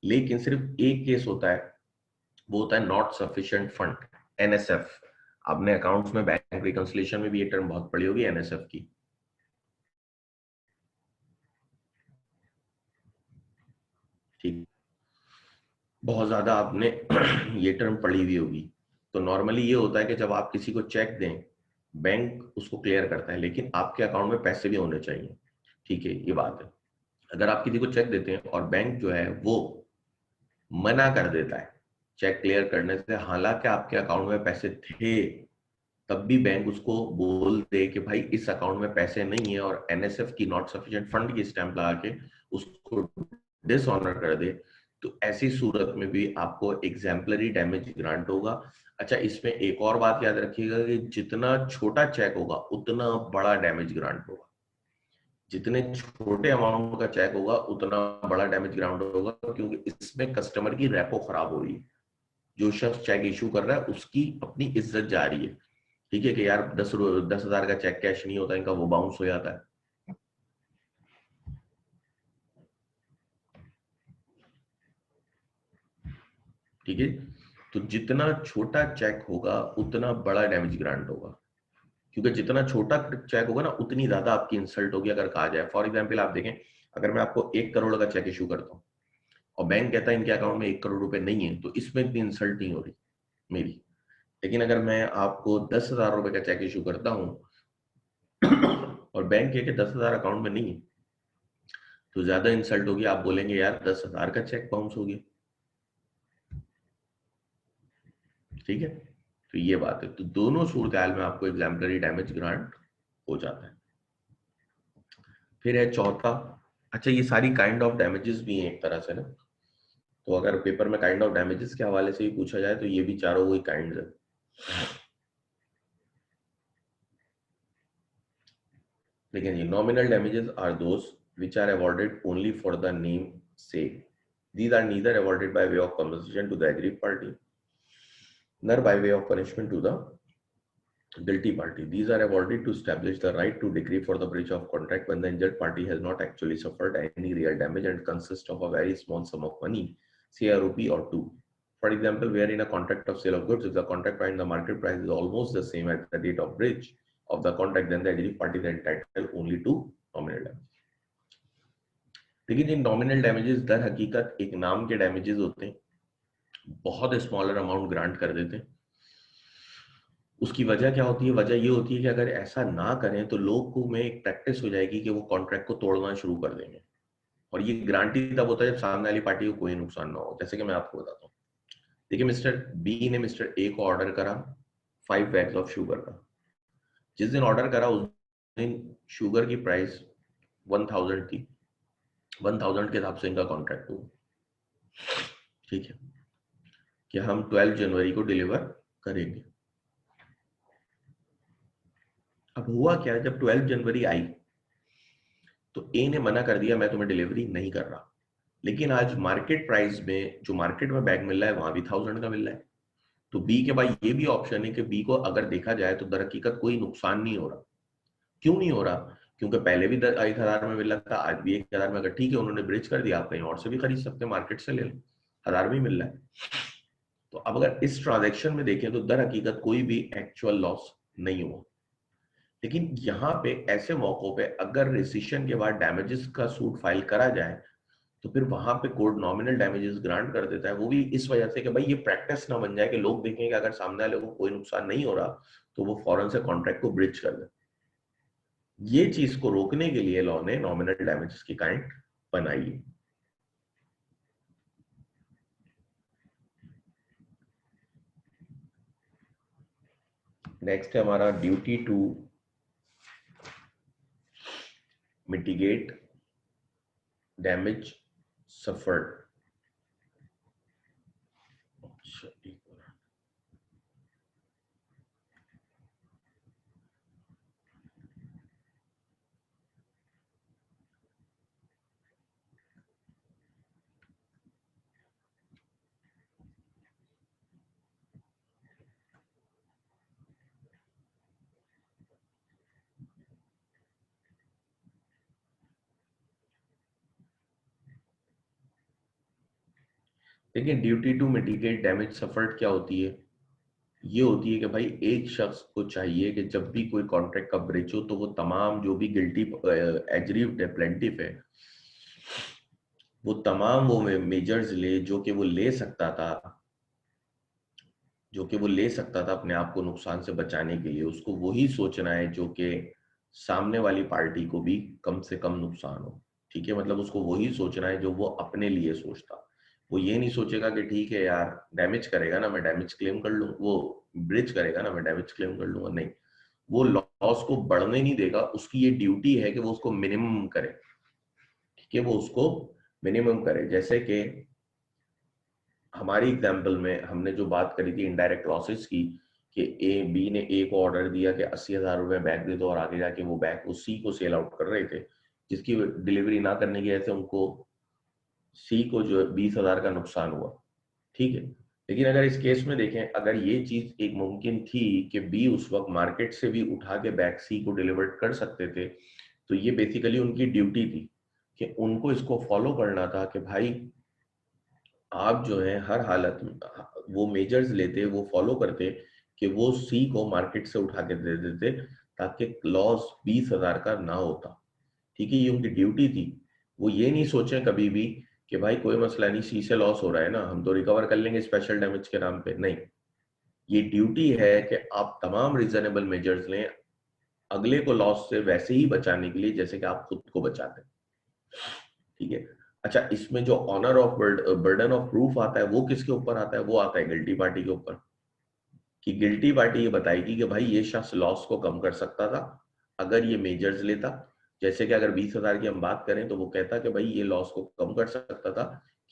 Speaker 1: लेकिन सिर्फ एक केस होता है, वो होता है नॉट सफिशिएंट फंड, एनएसएफ। आपने अकाउंट्स में बैंक रिकंसिलिएशन में भी ये टर्म बहुत पढ़ी होगी, एनएसएफ की। ठीक, बहुत ज्यादा आपने ये टर्म पढ़ी हुई होगी। तो नॉर्मली ये होता है कि जब आप किसी को चेक दें, बैंक उसको क्लियर करता है, लेकिन आपके अकाउंट में पैसे भी होने चाहिए। ठीक है, ये बात है। अगर आप किसी को चेक देते हैं और बैंक जो है वो मना कर देता है चेक क्लियर करने से, हालांकि आपके अकाउंट में पैसे थे, तब भी बैंक उसको बोल दे कि भाई इस अकाउंट में पैसे नहीं है, और एनएसएफ की नॉट सफिशिएंट फंड की स्टैंप लगा के उसको डिसऑनर कर दे, तो ऐसी सूरत में भी आपको एग्जाम्पलरी डैमेज ग्रांट होगा। अच्छा, इसमें एक और बात याद रखिएगा कि जितना छोटा चेक होगा उतना बड़ा डैमेज ग्रांट होगा। जितने छोटे अमाउंट का चेक होगा उतना बड़ा डैमेज ग्राउंड होगा, क्योंकि इसमें कस्टमर की रेपो खराब हो रही है। जो शख्स चेक इशू कर रहा है उसकी अपनी इज्जत जा रही है। ठीक है कि यार 10,000 का चेक कैश नहीं होता इनका, वो बाउंस हो जाता है। ठीक है, तो जितना छोटा चेक होगा उतना बड़ा डैमेज ग्रांट होगा, क्योंकि जितना छोटा चेक होगा ना उतनी ज्यादा आपकी इंसल्ट होगी। अगर कहा जाए फॉर एग्जाम्पल, आप देखें, अगर मैं आपको 1 करोड़ का चेक इशू करता हूँ और बैंक कहता है इनके अकाउंट में 1 करोड़ रुपए नहीं है, तो इसमें इतनी इंसल्ट नहीं हो रही मेरी। लेकिन अगर मैं आपको 10,000 रुपए का चेक इशू करता हूँ और बैंक कहे कि 10,000 अकाउंट में नहीं है, तो ज्यादा इंसल्ट होगी। आप बोलेंगे यार 10,000 का चेक बाउंस हो गया। ठीक है, तो ये बात है। तो दोनों सूरत हाल में आपको एग्जाम्पलरी डैमेज ग्रांट हो जाता है। फिर है चौथा, अच्छा ये सारी काइंड ऑफ डैमेजेस भी हैं एक तरह से ना, तो अगर पेपर में काइंड ऑफ डैमेजेस के हवाले से ही पूछा जाए तो ये भी चारों वही काइंड है। लेकिन ये nominal damages are those which are awarded only for the name sake. These are neither awarded by way of compensation to the aggrieved party nor by way of punishment to the Guilty party. These are awarded to establish the right to decree for the breach of contract when the injured party has not actually suffered any real damage and consists of a very small sum of money, say a rupee or two. For example, we are in a contract of sale of goods. If the contract price and the market price is almost the same at the date of breach of the contract, then the aggrieved party is entitled only to nominal damage. लेकिन इन nominal damages दर हकीकत एक नाम के damages होते हैं, बहुत smaller amount grant कर देते हैं। उसकी वजह क्या होती है? वजह ये होती है कि अगर ऐसा ना करें तो लोग को में एक प्रैक्टिस हो जाएगी कि वो कॉन्ट्रैक्ट को तोड़ना शुरू कर देंगे, और ये गारंटी तब होता है जब सामने वाली पार्टी को कोई नुकसान ना हो। जैसे कि मैं आपको बताता हूँ, देखिए मिस्टर बी ने मिस्टर ए को ऑर्डर करा 5 बैग्स ऑफ शुगर का। जिस दिन ऑर्डर करा उस दिन शुगर की प्राइस 1000 थी, 1000 के हिसाब से इनका कॉन्ट्रैक्ट हुआ, ठीक है, कि हम 12 जनवरी को डिलीवर करेंगे। अब हुआ क्या, जब 12 जनवरी आई तो ए ने मना कर दिया, मैं तुम्हें डिलीवरी नहीं कर रहा। लेकिन आज मार्केट प्राइस में जो मार्केट में बैग मिल रहा है वहां भी 1000 का मिल रहा है, तो बी के भाई ये भी ऑप्शन है कि बी को अगर देखा जाए तो दर हकीकत कोई नुकसान नहीं हो रहा। क्यों नहीं हो रहा? क्योंकि पहले भी 1000 में मिल रहा था, आज भी 1000 में। अगर ठीक है उन्होंने ब्रिज कर दिया, आप कहीं और से भी खरीद सकते हैं, मार्केट से ले लो, 1000 में मिल रहा है। तो अब अगर इस ट्रांजेक्शन में देखें तो दर हकीकत कोई भी एक्चुअल लॉस नहीं हुआ। लेकिन यहाँ पे ऐसे मौकों पे अगर रेसिशन के बाद डैमेजेस का सूट फाइल करा जाए तो फिर वहां पे कोर्ट नॉमिनल डैमेजेस ग्रांट कर देता है। वो भी इस वजह से कि भाई ये प्रैक्टिस ना बन जाए कि लोग देखें कि अगर सामने वाले को कोई नुकसान नहीं हो रहा तो वो फौरन से कॉन्ट्रैक्ट को ब्रिज कर दे। ये चीज को रोकने के लिए लॉ ने नॉमिनल डैमेजेस की काइंड बनाई है। नेक्स्ट है हमारा duty to mitigate damage suffered. देखिए duty to mitigate damage suffered क्या होती है? ये होती है कि भाई एक शख्स को चाहिए कि जब भी कोई कॉन्ट्रैक्ट का ब्रीच हो तो वो तमाम जो भी गिल्टी एग्रीव्ड है, प्लेंटिफ है, वो तमाम वो मेजर्स ले जो कि वो ले सकता था, अपने आप को नुकसान से बचाने के लिए। उसको वही सोचना है जो कि सामने वाली पार्टी को भी कम से कम नुकसान हो। ठीक है, मतलब उसको वही सोचना है जो वो अपने लिए सोचता। वो ये नहीं सोचेगा कि ठीक है यार डैमेज करेगा ना मैं डैमेज क्लेम कर लूँ, वो ब्रिज करेगा ना मैं डैमेज क्लेम कर लूंगा। नहीं, वो लॉस को बढ़ने नहीं देगा। उसकी ये ड्यूटी है कि वो उसको मिनिमम करे। ठीक है, वो उसको मिनिमम करे। जैसे कि हमारी एग्जाम्पल में हमने जो बात करी थी इनडायरेक्ट लॉसेस की, कि ए बी ने ए को ऑर्डर दिया कि 80,000 रुपए बैग दे दो, और आगे जाके वो बैग वो सी को सेल आउट कर रहे थे, जिसकी डिलीवरी ना करने की वजह से उनको सी को जो 20,000 का नुकसान हुआ। ठीक है, लेकिन अगर इस केस में देखें, अगर ये चीज एक मुमकिन थी कि बी उस वक्त मार्केट से भी उठा के बैग सी को डिलीवर कर सकते थे, तो ये बेसिकली उनकी ड्यूटी थी कि उनको इसको फॉलो करना था कि भाई आप जो है हर हालत में वो मेजर्स लेते, वो फॉलो करते कि वो सी को मार्केट से उठा के दे देते ताकि लॉस 20,000 का ना होता। ठीक है, ये उनकी ड्यूटी थी। वो ये नहीं सोचे कभी भी कि भाई कोई मसला नहीं, सी से लॉस हो रहा है ना, हम तो रिकवर कर लेंगे स्पेशल डैमेज के नाम पे। नहीं, ये ड्यूटी है कि आप तमाम रीजनेबल मेजर्स लें अगले को लॉस से वैसे ही बचाने के लिए जैसे कि आप खुद को बचाते हैं। ठीक है, अच्छा, इसमें जो onus of burden of proof आता है वो किसके ऊपर आता है? वो आता है गिल्टी पार्टी के ऊपर। कि गिल्टी पार्टी ये बताएगी कि भाई ये शख्स लॉस को कम कर सकता था अगर ये मेजर्स लेता। जैसे कि अगर 20,000 की हम बात करें तो वो कहता कि भाई ये लॉस को कम कर सकता था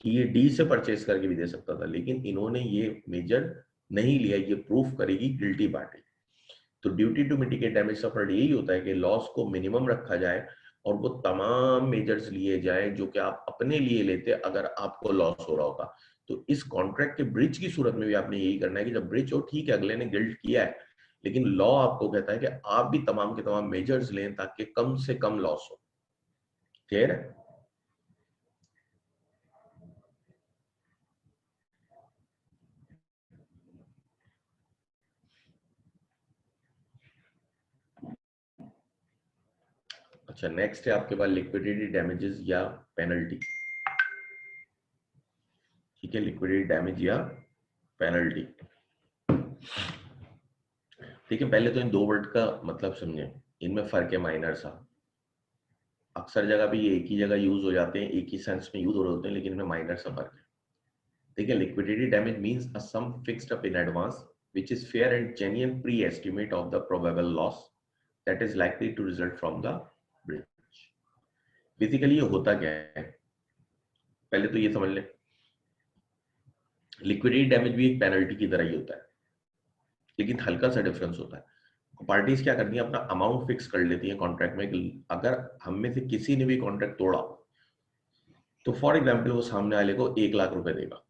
Speaker 1: कि ये डी से परचेज करके भी दे सकता था, लेकिन इन्होंने ये मेजर नहीं लिया। ये प्रूफ करेगी गिल्टी पार्टी। तो duty to mitigate damage suffered यही होता है कि लॉस को मिनिमम रखा जाए और वो तमाम मेजर्स लिए जाए जो कि आप अपने लिए लेते अगर आपको लॉस हो रहा होगा। तो इस कॉन्ट्रैक्ट के ब्रिज की सूरत में भी आपने यही करना है कि जब ब्रिज हो, ठीक है अगले ने गिल्ट किया है, लेकिन लॉ आपको कहता है कि आप भी तमाम के तमाम मेजर्स लें ताकि कम से कम लॉस हो। क्लियर है? अच्छा, नेक्स्ट है आपके पास लिक्विडिटी डैमेजेस या पेनल्टी। ठीक है, लिक्विडिटी डैमेज या पेनल्टी। ठीक है, पहले तो इन दो वर्ड का मतलब समझें, इनमें फर्क है माइनर सा। अक्सर जगह भी ये एक ही जगह यूज हो जाते हैं, एक ही सेंस में यूज हो रहे होते हैं, लेकिन इनमें माइनर सा फर्क है। ठीक है, liquidity damage means a sum fixed up in advance which is fair and genuine pre estimate of the probable loss that is likely to result from the breach. Basically ये होता क्या है, पहले तो ये समझ लें, लिक्विडिटी डैमेज भी एक पेनल्टी की तरह ही होता है, लेकिन हल्का सा डिफरेंस होता है। पार्टीज क्या करती हैं, अपना अमाउंट फिक्स कर लेती हैं कॉन्ट्रैक्ट में कि अगर हम में से किसी ने भी कॉन्ट्रैक्ट तोड़ा तो फॉर एग्जाम्पल वो सामने वाले को 1 लाख रुपए देगा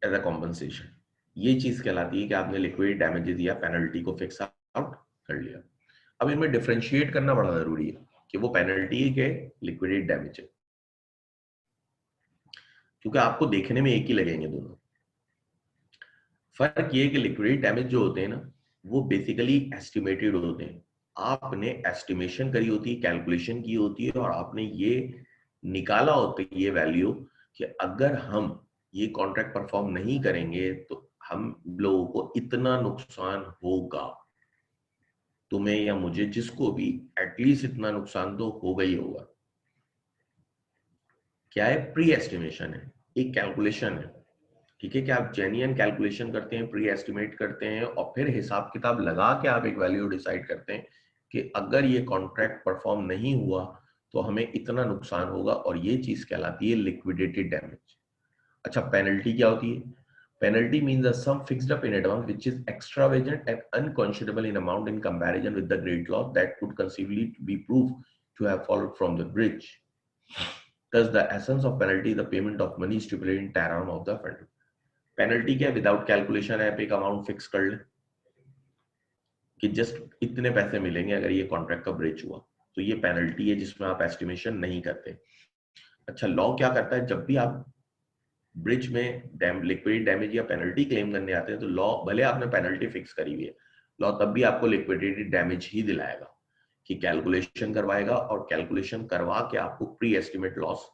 Speaker 1: एज अ कॉम्पनसेशन। ये चीज कहलाती है कि आपने लिक्विडिटी डैमेजेस या पेनल्टी को फिक्स आउट कर लिया। अब इनमें डिफरेंशिएट करना बड़ा जरूरी है कि वो पेनल्टी है कि लिक्विडिटी डैमेज है, क्योंकि आपको देखने में एक ही लगेंगे दोनों। फर्क ये है कि लिक्विडिटी डैमेज जो होते हैं ना, वो बेसिकली एस्टिमेटेड होते हैं। आपने एस्टिमेशन करी होती है, कैलकुलेशन की होती है, और आपने ये निकाला होता है ये वैल्यू कि अगर हम ये कॉन्ट्रैक्ट परफॉर्म नहीं करेंगे तो हम लोगों को इतना नुकसान होगा, तुम्हें या मुझे, जिसको भी, एटलीस्ट इतना नुकसान तो होगा ही होगा। क्या है? प्री एस्टिमेशन है, एक कैलकुलेशन है। ठीक है, कि आप जेन्युइन कैलकुलेशन करते हैं, प्री एस्टिमेट करते हैं, और फिर हिसाब किताब लगा के आप एक वैल्यू डिसाइड करते हैं कि अगर ये कॉन्ट्रैक्ट परफॉर्म नहीं हुआ तो हमें इतना नुकसान होगा, और ये चीज कहलाती है लिक्विडिटी डैमेज। अच्छा, पेनल्टी क्या होती है? Penalty means a sum fixed up in advance which is extravagant and unconscionable in amount in comparison with the great loss that could conceivably be proved to have followed from the breach. Thus, the essence of penalty is the payment of money stipulated in term of the fund. Penalty क्या? Without calculation है, एक amount fix कर ले कि just इतने पैसे मिलेंगे अगर ये कॉन्ट्रैक्ट का ब्रेच हुआ, तो ये पेनल्टी है जिसमें आप एस्टिमेशन नहीं करते। अच्छा, लॉ क्या करता है, जब भी आप ब्रिज में लिक्विडिटी डैमेज या पेनल्टी क्लेम करने आते हैं तो लॉ, भले आपने पेनल्टी फिक्स करी हुई है, लॉ तब भी आपको लिक्विडिटी डैमेज ही दिलाएगा, कि कैलकुलेशन करवाएगा और कैलकुलेशन करवा के आपको प्री एस्टिमेट लॉस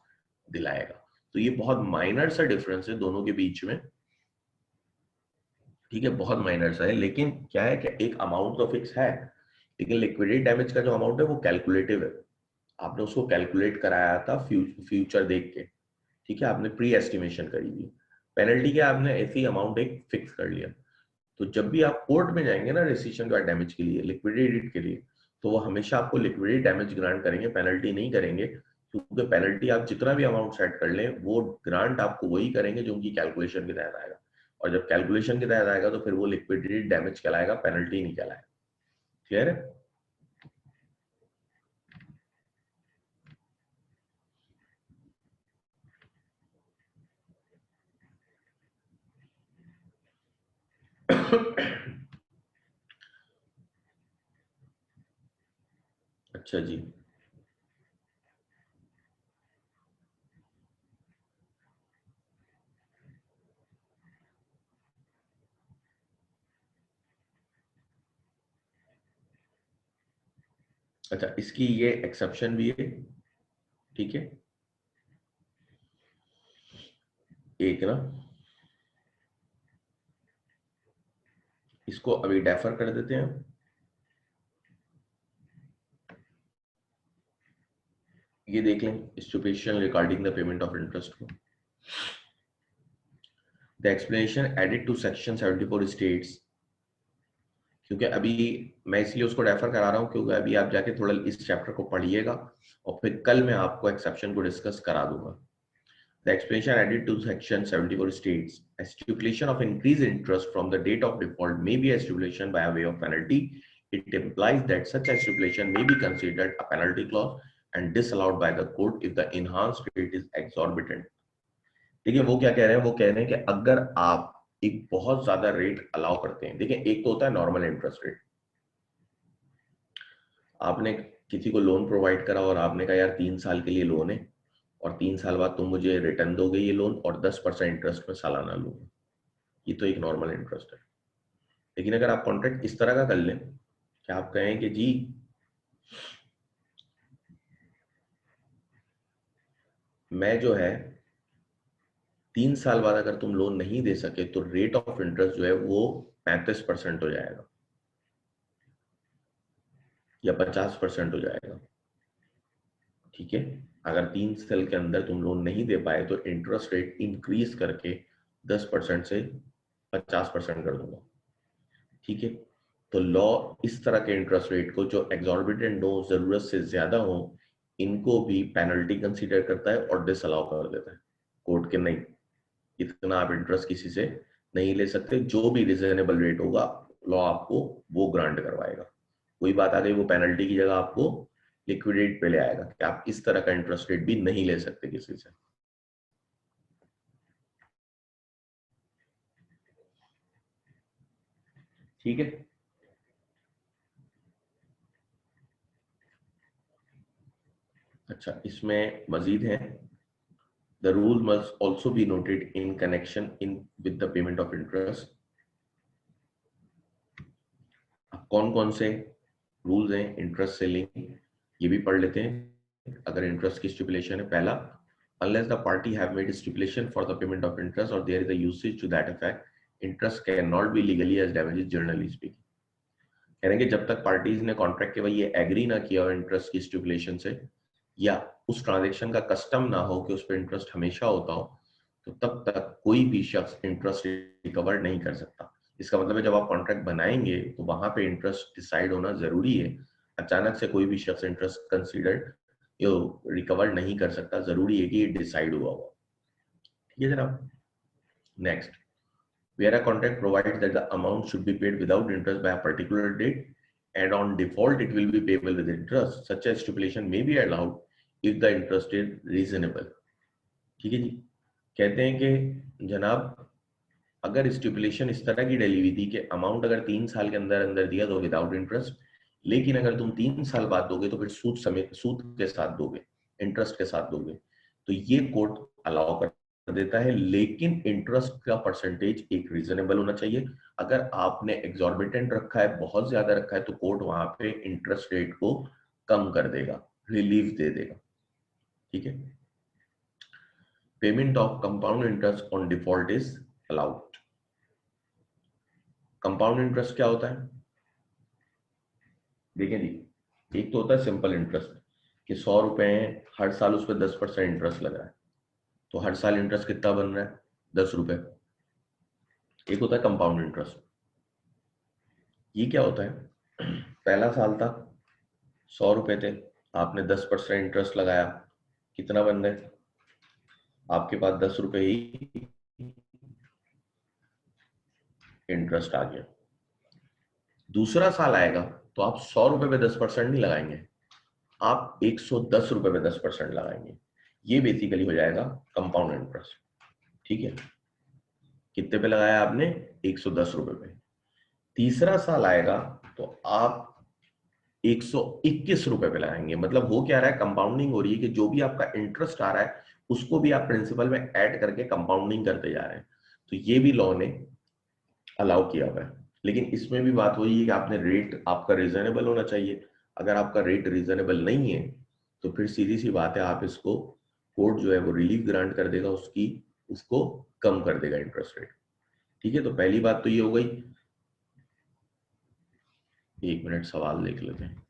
Speaker 1: दिलाएगा। तो ये बहुत माइनर सा डिफरेंस है दोनों के बीच में। ठीक है, बहुत माइनर सा है, लेकिन क्या है कि एक अमाउंट तो फिक्स है, लेकिन लिक्विडिटी डैमेज का जो अमाउंट है वो कैलकुलेटिव है। आपने उसको कैलकुलेट कराया था फ्यूचर देख के। ठीक है, आपने प्री एस्टिमेशन करी हुई। पेनल्टी के आपने ऐसी अमाउंट एक फिक्स कर लिया। तो जब भी आप कोर्ट में जाएंगे ना रेसिशन का डैमेज के लिए, लिक्विडिटी के लिए, तो वो हमेशा आपको लिक्विडिटी डैमेज ग्रांट करेंगे, पेनल्टी नहीं करेंगे, क्योंकि पेनल्टी आप जितना भी अमाउंट सेट कर लें वो ग्रांट आपको वही करेंगे जो उनकी कैलकुलेशन के तहत आएगा, और जब कैलकुलेशन के तहत आएगा तो फिर वो लिक्विडिटी डैमेज कहलाएगा, पेनल्टी नहीं कहलाएगा। क्लियर है? अच्छा जी। अच्छा, इसकी ये एक्सेप्शन भी है। ठीक है, एक ना, इसको अभी डेफर कर देते हैं। ये देख लें, stipulation regarding the payment of interest को। The explanation added to section 74 states, क्योंकि अभी मैं इसलिए उसको रेफर करा रहा हूँ क्योंकि अभी आप जाके थोड़ा इस चैप्टर को पढ़िएगा और फिर कल मैं आपको एक्सेप्शन को डिस्कस करा दूंगा। The explanation added to section 74 states a stipulation of increased interest from the date of default may be a stipulation by way of penalty. It implies that such a stipulation may be considered a penalty clause and disallowed by the court if the enhanced rate is exorbitant. देखिए वो क्या कह रहे हैं, वो कह रहे हैं कि अगर आप एक बहुत ज्यादा रेट अलाउ करते हैं। देखिए, एक तो होता है नॉर्मल इंटरेस्ट रेट, आपने किसी को लोन प्रोवाइड करा और आपने कहा यार 3 साल के लिए लोन है और 3 साल बाद तुम मुझे रिटर्न दोगे ये लोन और 10% इंटरेस्ट में सालाना लूंगा, ये तो एक नॉर्मल इंटरेस्ट है। लेकिन अगर आप कॉन्ट्रैक्ट इस तरह का कर लें कि आप कहें कि जी मैं जो है 3 साल बाद अगर तुम लोन नहीं दे सके तो रेट ऑफ इंटरेस्ट जो है वो 35% हो जाएगा या 50% हो जाएगा, ठीक है। अगर 3 साल के अंदर तुम लोन नहीं दे पाए तो इंटरेस्ट रेट इंक्रीज करके 10% से 50% कर दूंगा, ठीक है। तो लॉ इस तरह के इंटरेस्ट रेट को जो एग्जॉर्बिटेंट हो, जरूरत से ज्यादा हो, इनको भी पेनल्टी कंसीडर करता है और डिसअलाउ कर देता है कोर्ट के, नहीं इतना आप इंटरेस्ट किसी से नहीं ले सकते, जो भी रिजनेबल रेट होगा लॉ आपको वो ग्रांट करवाएगा। कोई बात आ गई वो पेनल्टी की जगह आपको लिक्विडेट पे ले आएगा कि आप इस तरह का इंटरेस्ट रेट भी नहीं ले सकते किसी से, ठीक है। अच्छा, इसमें मजीद है, the rule must also be noted in connection in with the payment of interest. कौन कौन से रूल्स हैं इंटरेस्ट से लिंक, ये भी पढ़ लेते हैं। अगर इंटरेस्ट की स्टिपुलेशन है, पहला, unless the party have made a stipulation for the payment of interest or there is a usage to that effect, interest cannot be legally as damages generally speaking। कह रहे हैं कि जब तक पार्टीज ने कॉन्ट्रैक्ट के भाई ये एग्री ना किया हो इंटरेस्ट की स्टिपुलेशन से, या उस ट्रांजेक्शन का कस्टम ना हो कि उस पर इंटरेस्ट हमेशा होता हो, तो तब तक कोई भी शख्स इंटरेस्ट रिकवर नहीं कर सकता। इसका मतलब है जब आप कॉन्ट्रैक्ट बनाएंगे तो वहां पे इंटरेस्ट डिसाइड होना जरूरी है। अचानक से कोई भी शख्स इंटरेस्ट कंसीडर रिकवर नहीं कर सकता, जरूरी है कि ये डिसाइड हुआ हुआ, ठीक है जनाब। Next, where a contract provides that the amount should be paid without interest by a particular date and on default it will be payable with interest, such a stipulation may be allowed if the interest is reasonable। ठीक है जी। कहते हैं कि जनाब अगर stipulation इस तरह की डली हुई थी कि अमाउंट अगर 3 साल के अंदर अंदर दिया तो विदाउट इंटरेस्ट, लेकिन अगर तुम 3 साल बाद दोगे तो फिर सूद समेत, सूद के साथ दोगे, इंटरेस्ट के साथ दोगे, तो ये कोर्ट अलाउ कर देता है। लेकिन इंटरेस्ट का परसेंटेज एक रीजनेबल होना चाहिए। अगर आपने एग्जॉर्बिटेंट रखा है, बहुत ज्यादा रखा है, तो कोर्ट वहां पे इंटरेस्ट रेट को कम कर देगा, रिलीफ दे देगा, ठीक है। Payment of compound interest on default is allowed. Compound interest क्या होता है? देखें जी, एक तो होता है सिंपल इंटरेस्ट कि 100 रुपए हैं, हर साल उस पर 10% इंटरेस्ट लग रहा है, तो हर साल इंटरेस्ट कितना बन रहा है? 10 रुपए। एक होता है कंपाउंड इंटरेस्ट, ये क्या होता है? पहला साल था, 100 रुपए थे, आपने 10% इंटरेस्ट लगाया, कितना बन रहे? आपके पास 10 रुपए ही इंटरेस्ट आ गया। दूसरा साल आएगा तो आप 100 रुपए पे 10% नहीं लगाएंगे, आप 110 रुपए पे 10% लगाएंगे। ये बेसिकली हो जाएगा कंपाउंड इंटरेस्ट, ठीक है। कितने पे लगाया आपने? 110 रुपए पे। तीसरा साल आएगा तो आप 121 रुपए पे लगाएंगे। मतलब हो क्या रहा है? कंपाउंडिंग हो रही है कि जो भी आपका इंटरेस्ट आ रहा है उसको भी आप प्रिंसिपल में ऐड करके कंपाउंडिंग करते जा रहे हैं। तो ये भी लॉ ने अलाउ किया हुआ है। लेकिन इसमें भी बात वही है कि आपने रेट आपका रीजनेबल होना चाहिए। अगर आपका रेट रीजनेबल नहीं है तो फिर सीधी सी बात है, आप इसको, कोर्ट जो है वो रिलीफ ग्रांट कर देगा, उसको कम कर देगा इंटरेस्ट रेट, ठीक है। तो पहली बात तो ये हो गई। एक मिनट सवाल देख लेते हैं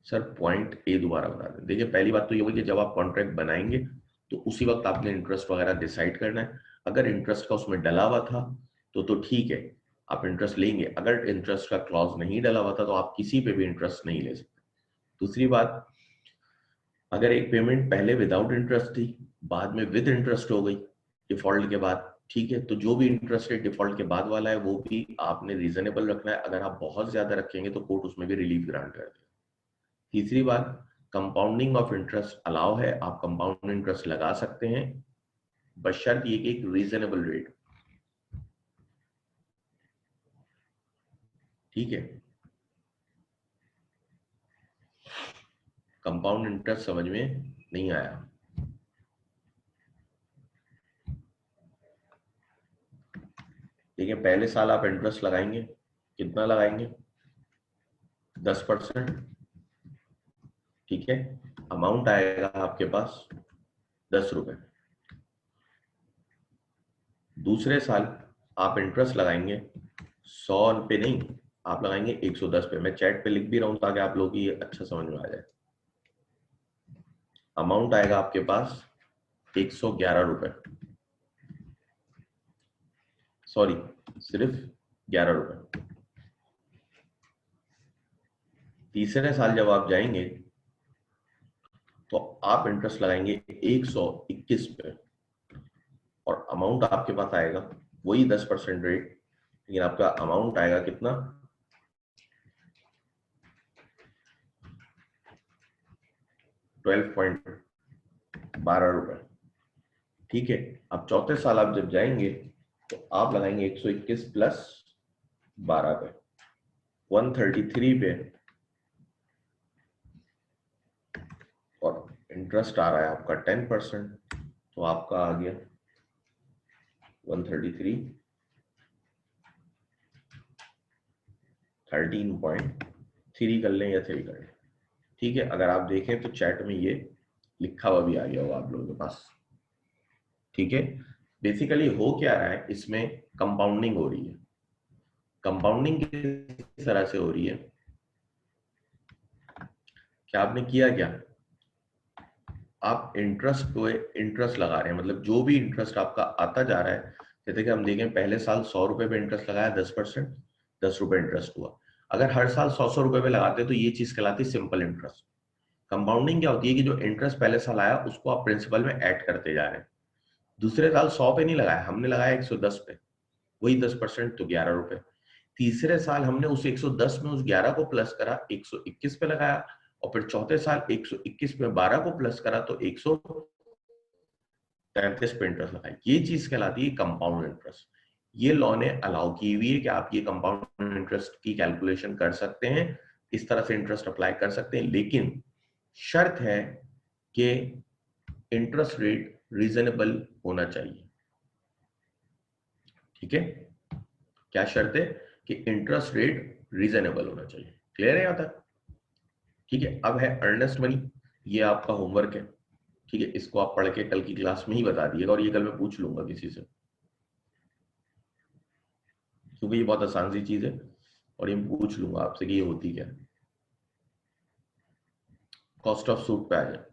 Speaker 1: सर, पॉइंट ए दोबारा बता दें। देखिए, पहली बात तो ये होगी कि जब आप कॉन्ट्रैक्ट बनाएंगे तो उसी वक्त आपने इंटरेस्ट वगैरह डिसाइड करना है। अगर इंटरेस्ट का उसमें डला हुआ था तो ठीक है, आप इंटरेस्ट लेंगे। अगर इंटरेस्ट का क्लॉज नहीं डला हुआ था तो आप किसी पे भी इंटरेस्ट नहीं ले सकते। दूसरी बात, अगर एक पेमेंट पहले विदाउट इंटरेस्ट थी, बाद में विद इंटरेस्ट हो गई डिफॉल्ट के बाद, ठीक है, तो जो भी इंटरेस्ट रेट डिफॉल्ट के बाद वाला है वो भी आपने रीजनेबल रखना है। अगर आप बहुत ज्यादा रखेंगे तो कोर्ट उसमें भी रिलीफ ग्रांट कर देगा। तीसरी बात, कंपाउंडिंग ऑफ इंटरेस्ट अलाउ है, आप कंपाउंड इंटरेस्ट लगा सकते हैं, बशर्ते ये कि एक रीजनेबल रेट। ठीक है, कंपाउंड इंटरेस्ट समझ में नहीं आया? देखिए पहले साल आप इंटरेस्ट लगाएंगे, कितना लगाएंगे? 10%। ठीक है, अमाउंट आएगा आपके पास 10 रुपए। दूसरे साल आप इंटरेस्ट लगाएंगे 100 पे नहीं, आप लगाएंगे 110 पे। मैं चैट पे लिख भी रहा हूं ताकि आप लोग ये अच्छा समझ में आ जाए। अमाउंट आएगा आपके पास 111 रुपए, सॉरी सिर्फ 11 रुपए। तीसरे साल जब आप जाएंगे तो आप इंटरेस्ट लगाएंगे 121 पे, और अमाउंट आपके पास आएगा वही 10% रेट, लेकिन आपका अमाउंट आएगा कितना? 12.12 रुपए। ठीक है, अब चौथे साल आप जब जाएंगे तो आप लगाएंगे 121 प्लस 12 पे, 133 पे, और इंटरेस्ट आ रहा है आपका 10%, तो आपका आ गया 133 13.3 कर लें या 3 कर लें। ठीक है, अगर आप देखें तो चैट में ये लिखा हुआ भी आ गया होगा आप लोगों के पास। ठीक है, बेसिकली हो क्या रहा है, इसमें कंपाउंडिंग हो रही है। कंपाउंडिंग किस तरह से हो रही है? क्या आपने किया क्या, आप इंटरेस्ट को इंटरेस्ट लगा रहे हैं, मतलब जो भी इंटरेस्ट आपका आता जा रहा है, जैसे कि हम देखें पहले साल 100 रुपए पे इंटरेस्ट लगाया 10%, 10 रुपए इंटरेस्ट हुआ। अगर हर साल 100 रुपए पे लगाते तो ये चीज कहलाती सिंपल इंटरेस्ट। कंपाउंडिंग क्या होती है कि जो इंटरेस्ट पहले साल आया उसको आप प्रिंसिपल में ऐड करते जा रहे हैं। दूसरे साल 100 पे नहीं लगाया, हमने लगाया 110 पे, वही 10%, तो 11 रुपए। तीसरे साल हमने उस 110 में उस 11 को प्लस करा, 121 पे लगाया, और फिर चौथे साल 121 में 12 को प्लस करा तो 133 पे इंटरेस्ट लगाया। ये चीज कहलाती है कंपाउंड इंटरेस्ट। ये लॉ ने अलाउ की हुई है कि आप ये कंपाउंड इंटरेस्ट की कैलकुलेशन कर सकते हैं, इस तरह से इंटरेस्ट अप्लाई कर सकते हैं, लेकिन शर्त है कि इंटरेस्ट रेट रीजनेबल होना चाहिए। ठीक है, क्या शर्त है? कि इंटरेस्ट रेट रीजनेबल होना चाहिए। क्लियर है यहाँ तक? ठीक है, अब है अर्नेस्ट मनी, ये आपका होमवर्क है। ठीक है, इसको आप पढ़ के कल की क्लास में ही बता दिएगा, और ये कल मैं पूछ लूंगा किसी से, क्योंकि ये बहुत आसान सी चीज है, और ये पूछ लूंगा आपसे कि ये होती क्या है। कॉस्ट ऑफ सूट पे आ जाए।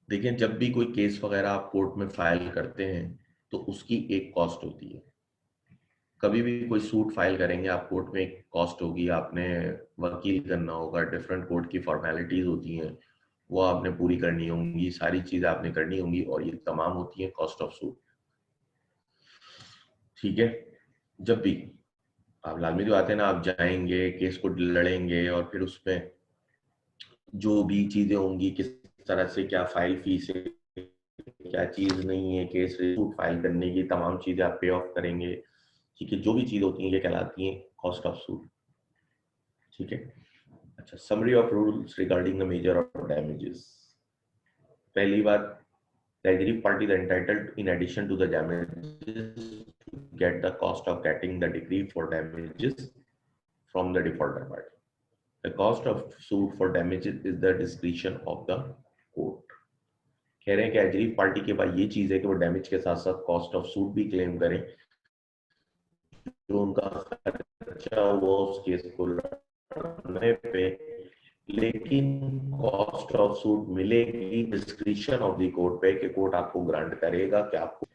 Speaker 1: देखिए, जब भी कोई केस वगैरह आप कोर्ट में फाइल करते हैं तो उसकी एक कॉस्ट होती है। कभी भी कोई सूट फाइल करेंगे आप कोर्ट में, एक कॉस्ट होगी, आपने वकील करना होगा, डिफरेंट कोर्ट की फॉर्मेलिटीज होती हैं, वो आपने पूरी करनी होंगी, सारी चीजें आपने करनी होंगी, और ये तमाम होती है कॉस्ट ऑफ सूट। ठीक है, जब भी आप लाजमी तो आते हैं ना, आप जाएंगे केस को लड़ेंगे, और फिर उसमें जो भी चीजें होंगी, किस तरह से क्या फाइल फीस है, क्या चीज नहीं है, केस सूट फाइल करने की तमाम चीजें आप पे ऑफ करेंगे। ठीक है, जो भी चीज होती हैं ये कहलाती हैं कॉस्ट ऑफ सूट। ठीक है, अच्छा, summary of rules regarding the measure of damages. पहली बात, the aggrieved party is entitled in addition to the damages to get the cost of getting the decree for damages from the defaulter party. The cost of suit for damages is the discretion of the court. कह रहे हैं कि aggrieve party के पास ये चीज है कि वो डैमेज के साथ साथ कॉस्ट ऑफ सूट भी क्लेम करें, जो उनका खर्चा हुआ उस केस को लड़ने पे, लेकिन कॉस्ट ऑफ सूट मिलेगी डिस्क्रिप्शन ऑफ द कोर्ट पे, कि कोर्ट आपको ग्रांट करेगा कि आपको।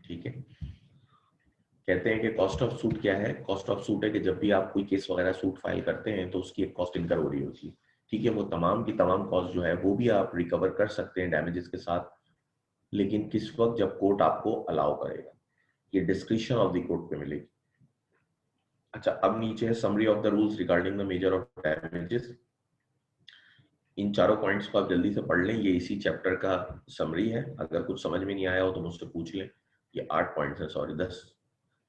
Speaker 1: ठीक है, कहते हैं कि कॉस्ट ऑफ सूट क्या है? कॉस्ट ऑफ सूट है कि जब भी आप कोई केस वगैरह सूट फाइल करते हैं तो उसकी एक कॉस्ट इनकर हो रही होती है। ठीक है, वो तमाम की तमाम कॉस्ट जो है वो भी आप रिकवर कर सकते हैं डैमेजेस के साथ, लेकिन किस वक्त? जब कोर्ट आपको अलाउ करेगा, ये डिस्क्रिप्शन ऑफ द कोर्ट पे मिलेगी। अच्छा, अब नीचे है summary of the rules regarding the measure of damages. इन चारों पॉइंट्स को आप जल्दी से पढ़ लें, ये इसी चैप्टर का समरी है। अगर कुछ समझ में नहीं आया हो तो मुझसे पूछ लें। ये 8 पॉइंट्स है, सॉरी 10,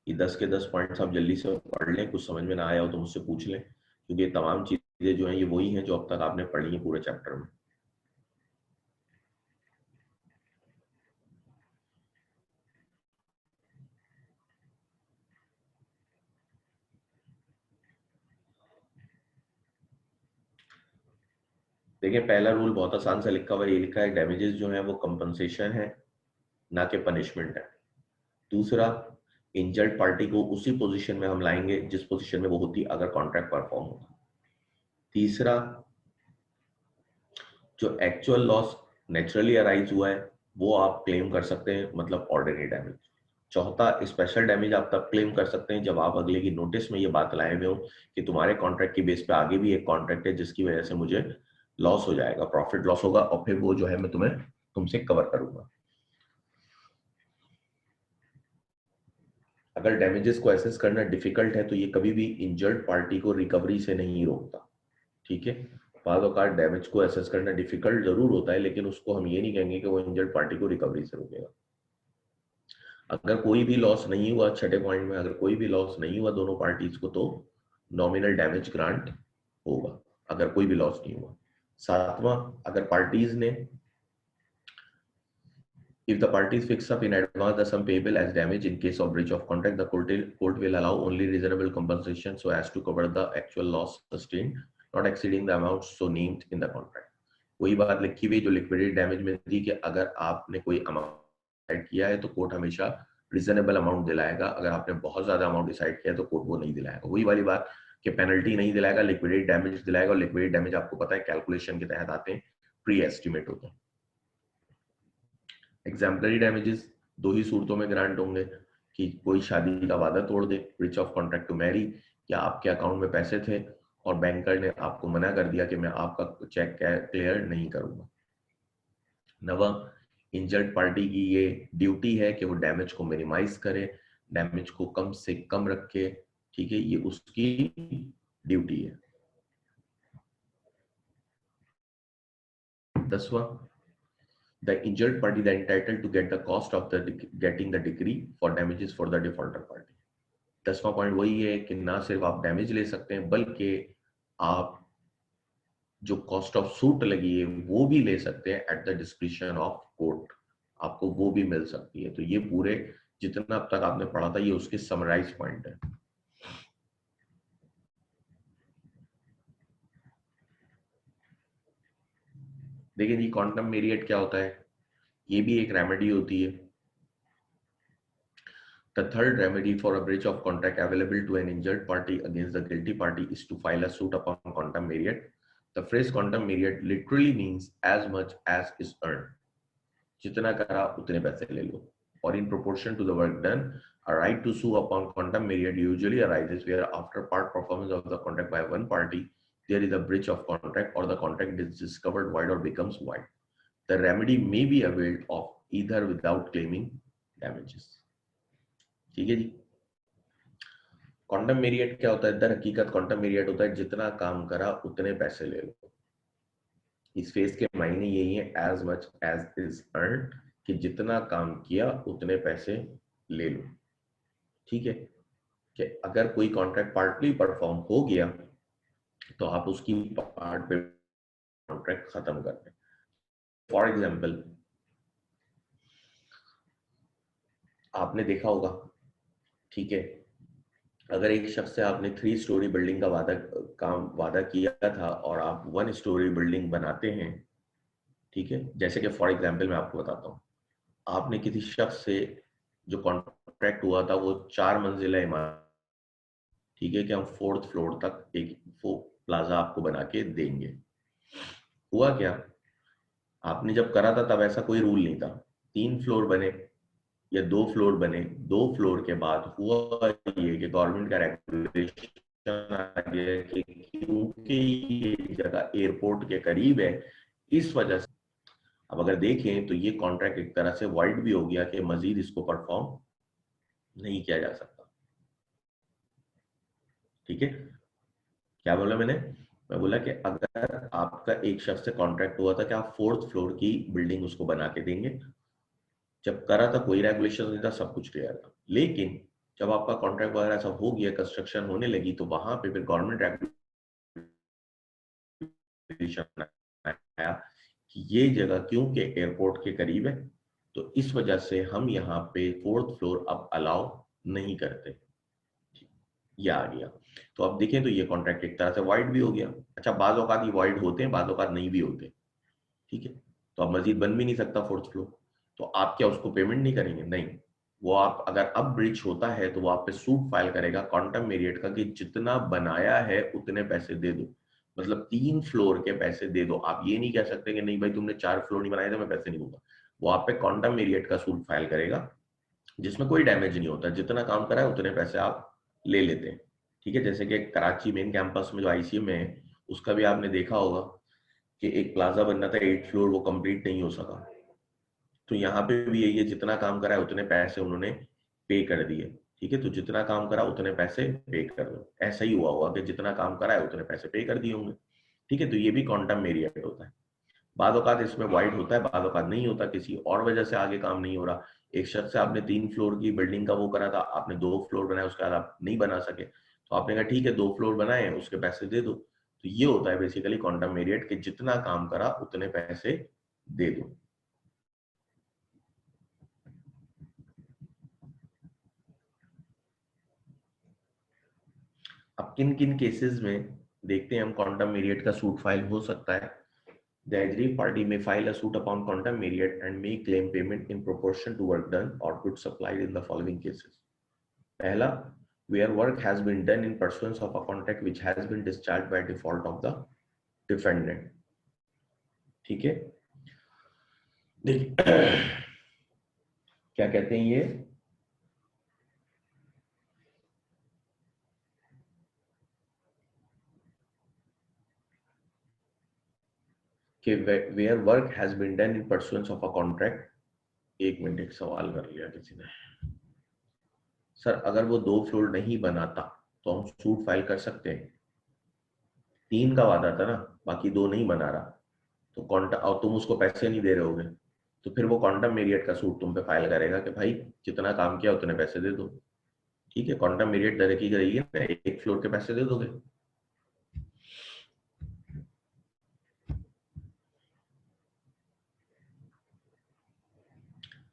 Speaker 1: ये 10 के 10 पॉइंट्स आप जल्दी से पढ़ लें। कुछ समझ में ना आया हो तो मुझसे पूछ लें, क्योंकि ये तमाम चीजें जो हैं ये वही हैं जो अब तक आपने पढ़ी है पूरे चैप्टर में। देखिए पहला रूल बहुत आसान से लिखा हुआ है, ये लिखा है डैमेजेस जो है वो कंपनसेशन है, ना कि पनिशमेंट है। दूसरा, इंजर्ड पार्टी को उसी पोजीशन में हम लाएंगे जिस पोजीशन में वो होती अगर कॉन्ट्रैक्ट परफॉर्म होता। तीसरा, जो एक्चुअल लॉस नेचुरली अराइज हुआ है वो आप क्लेम कर सकते हैं, मतलब ऑर्डिनरी डैमेज। चौथा, स्पेशल डैमेज आप तब क्लेम कर सकते हैं जब आप अगले की नोटिस में ये बात लाए हुए हो कि तुम्हारे कॉन्ट्रैक्ट की बेस पे आगे भी एक कॉन्ट्रैक्ट है जिसकी वजह से मुझे लॉस हो जाएगा, प्रॉफिट लॉस होगा, और फिर वो जो है मैं तुम्हें तुमसे कवर करूंगा। अगर डैमेजेस को एसेस करना डिफिकल्ट है तो ये कभी भी इंजर्ड पार्टी को रिकवरी से नहीं रोकता, ठीक है। बाद औकात डैमेज को एसेस करना डिफिकल्ट जरूर होता है, लेकिन उसको हम ये नहीं कहेंगे कि वो इंजर्ड पार्टी को रिकवरी से रोकेगा। अगर कोई भी लॉस नहीं हुआ, छठे पॉइंट में, अगर कोई भी लॉस नहीं हुआ दोनों पार्टीज को, तो नॉमिनल डैमेज ग्रांट होगा, अगर कोई भी लॉस नहीं हुआ। सातवां, अगर पार्टीज ने, if the parties fix up in advance the sum payable as damage in case of breach of contract, the court will allow only reasonable compensation so as to cover the actual loss sustained, not exceeding the amount so named in the contract. वही बात लिखी हुई जो liquidate damage में थी कि अगर आपने कोई अमाउंट डिसाइड किया है तो कोर्ट हमेशा रीजनेबल अमाउंट दिलाएगा, अगर आपने बहुत ज्यादा अमाउंट डिसाइड किया है तो कोर्ट वो नहीं दिलाएगा। वही वाली बात कि पेनल्टी नहीं दिलाएगा, लिक्विडेट डैमेज दिलाएगा, और लिक्विडेट डैमेज आपको पता है कैलकुलेशन के तहत आते हैं, प्री एस्टिमेट होते हैं। एग्जाम्पलरी डैमेजेस दो ही सूरतों में ग्रांट होंगे, कि कोई शादी का वादा तोड़ दे, breach of contract to marry, या आपके अकाउंट में पैसे थे और बैंकर ने आपको मना कर दिया कि मैं आपका चेक क्लियर नहीं करूंगा। नवा, इंजर्ड पार्टी की ये ड्यूटी है कि वो डैमेज को मिनिमाइज करे, डैमेज को कम से कम रखे, ठीक है, ये उसकी ड्यूटी है। 10वां, the injured party is entitled to get the cost of the getting the decree for damages for the defaulter party। 10वां पॉइंट वही है कि ना सिर्फ आप डैमेज ले सकते हैं बल्कि आप जो कॉस्ट ऑफ सूट लगी है वो भी ले सकते हैं at the description of court, आपको वो भी मिल सकती है। तो ये पूरे जितना अब तक आपने पढ़ा था ये उसके समराइज पॉइंट है। देखिए जी, क्वांटम मेरियट क्या होता है, ये भी एक रेमेडी होती है। The third remedy for a breach of contract available to an injured party against the guilty party is to file a suit upon quantum merit. The phrase quantum merit literally means as much as is earned. जितना करा उतने पैसे ले लो, or in proportion to the work done. A right to sue upon quantum merit usually arises where after part performance of the contract by one party, there is a breach of contract or the contract is discovered void or becomes void. The remedy may be availed of either without claiming damages. ठीक है जी। Quantum Marriott क्या होता है, दर हकीकत quantum Marriott होता है जितना काम करा उतने पैसे ले लो। इस फेज के मायने यही है, as much as is earn, कि जितना काम किया उतने पैसे ले लो, ठीक है। कि अगर कोई कॉन्ट्रैक्ट पार्टली परफॉर्म हो गया तो आप उसकी पार्ट पे कॉन्ट्रैक्ट खत्म कर दें। फॉर एग्जाम्पल, आपने देखा होगा, ठीक है, अगर एक शख्स से आपने 3 स्टोरी बिल्डिंग का वादा किया था और आप 1 स्टोरी बिल्डिंग बनाते हैं, ठीक है, जैसे कि फॉर एग्जांपल मैं आपको बताता हूँ, आपने किसी शख्स से जो कॉन्ट्रैक्ट हुआ था वो 4 मंजिला इमारत, ठीक है, कि हम 4th फ्लोर तक एक वो प्लाजा आपको बना के देंगे। हुआ क्या, आपने जब करा था तब ऐसा कोई रूल नहीं था, 3 फ्लोर बने या 2 फ्लोर बने, 2 फ्लोर के बाद हुआ ये कि गवर्नमेंट का रेगुलेशन आ गया कि क्योंकि ये जगह एयरपोर्ट के करीब है इस वजह से अब अगर देखें तो ये कॉन्ट्रैक्ट एक तरह से वाइड भी हो गया कि मजीद इसको परफॉर्म नहीं किया जा सकता। ठीक है, क्या बोला मैंने, मैं बोला कि अगर आपका एक शख्स से कॉन्ट्रैक्ट हुआ था कि आप 4th फ्लोर की बिल्डिंग उसको बना के देंगे, जब करा था कोई रेगुलेशन नहीं था, सब कुछ क्लियर था, लेकिन जब आपका कॉन्ट्रैक्ट वगैरह सब हो गया, कंस्ट्रक्शन होने लगी, तो वहां पे फिर गवर्नमेंट रेगुलेशन आया कि ये जगह क्योंकि एयरपोर्ट के करीब है, तो इस वजह से हम यहाँ पे 4th फ्लोर अब अलाउ नहीं करते। ये आ गया। तो अब देखें तो ये कॉन्ट्रैक्ट एक तरह से वाइड भी हो गया। अच्छा, बाज़ औक़ात ये वाइड होते हैं, बाज़ औक़ात नहीं भी होते, ठीक है। तो अब मजीद बन भी नहीं सकता 4th फ्लोर, तो आप क्या उसको पेमेंट नहीं करेंगे? नहीं, वो आप अगर अब ब्रिज होता है तो वो आप पे सूट फाइल करेगा क्वांटम मेरियट का कि जितना बनाया है उतने पैसे दे दो, मतलब 3 फ्लोर के पैसे दे दो। आप ये नहीं कह सकते कि नहीं भाई तुमने 4 फ्लोर नहीं बनाए थे, मैं पैसे नहीं दूंगा। वो आप पे क्वांटम मेरियट का सूट फाइल करेगा, जिसमें कोई डैमेज नहीं होता, जितना काम करा है उतने पैसे आप ले लेते हैं, ठीक है। जैसे कि कराची मेन कैंपस में जो आईसीएम है, उसका भी आपने देखा होगा कि एक प्लाजा बनना था 8 फ्लोर, वो कंप्लीट नहीं हो सका। तो यहाँ पे भी यही है, जितना काम करा है उतने पैसे उन्होंने पे कर दिए, ठीक है। तो जितना काम करा उतने पैसे पे कर दो, ऐसा ही हुआ होगा कि जितना काम करा है उतने पैसे पे कर दिए होंगे, ठीक है। तो ये भी क्वांटम मेरियट होता है। बाद औकात इसमें वाइड होता है, बाद औकात नहीं होता, किसी और वजह से आगे काम नहीं हो रहा। एक शख्स से आपने 3 फ्लोर की बिल्डिंग का वो करा था, आपने 2 फ्लोर बनाए, उसके बाद आप नहीं बना सके, तो आपने कहा ठीक है 2 फ्लोर बनाए, उसके पैसे दे दो। तो ये होता है बेसिकली क्वांटम मेरियट कि जितना काम करा उतने पैसे दे दो। अब किन किन केसेस में देखते हैं हम क्वांटम मेरियट का सूट फाइल हो सकता है। The aggrieved party may file a suit upon quantum merit and may claim payment in proportion to work done or goods supplied in the following cases. पहला, where work has been done in pursuance of a contract which has been discharged by default of the defendant, ठीक है। देखिए क्या कहते हैं ये, कि where work has been done in pursuance of a contract। एक मिनट, एक सवाल कर लिया किसी ने। सर अगर वो 2 फ्लोर नहीं बनाता तो हम सूट फाइल कर सकते हैं? 3 का वादा था ना, बाकी 2 नहीं बना रहा, तो क्वांटम, और तुम उसको पैसे नहीं दे रहे होगे, तो फिर वो क्वांटम मेरियट का सूट तुम पे फाइल करेगा कि भाई जितना काम किया उतने पैसे दे दो, ठीक है। क्वांटम मेरियट दर की गई है, 1 फ्लोर के पैसे दे दोगे,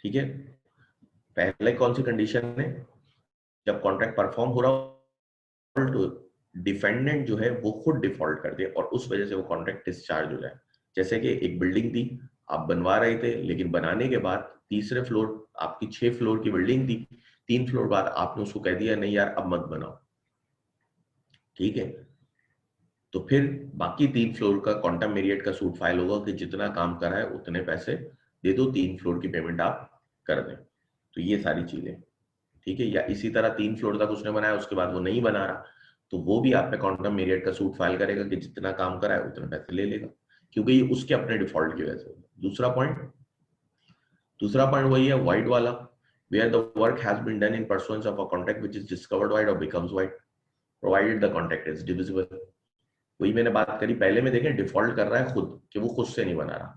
Speaker 1: ठीक है। पहले कौन सी कंडीशन है, जब कॉन्ट्रैक्ट परफॉर्म हो रहा हो तो डिफेंडेंट जो है वो खुद डिफॉल्ट कर दे और उस वजह से वो कॉन्ट्रैक्ट डिस्चार्ज हो जाए। जैसे कि एक बिल्डिंग थी, आप बनवा रहे थे, लेकिन बनाने के बाद तीसरे फ्लोर, आपकी 6 फ्लोर की बिल्डिंग थी, 3 फ्लोर बाद आपने उसको कह दिया नहीं यार अब मत बनाओ, ठीक है। तो फिर बाकी 3 फ्लोर का क्वांटम मेरियट का सूट फाइल होगा कि जितना काम करा है उतने पैसे दे दो, 3 फ्लोर की पेमेंट आप कर दें। तो ये सारी चीजें, ठीक है। या इसी तरह 3 फ्लोर तक उसने बनाया, उसके बाद वो नहीं बना रहा, तो वो भी आप पे क्वांटम मेरियट का सूट फाइल करेगा कि जितना काम करा है उतने पैसे ले लेगा, क्योंकि ये उसके अपने डिफॉल्ट की वजह से। दूसरा पॉइंट वही है वाइड वाला, where the work has been done in pursuance of a contract which is discovered void और becomes void provided the contract is divisible. वही मैंने बात करी पहले में, देखें डिफॉल्ट कर रहा है खुद कि वो खुद से नहीं बना रहा।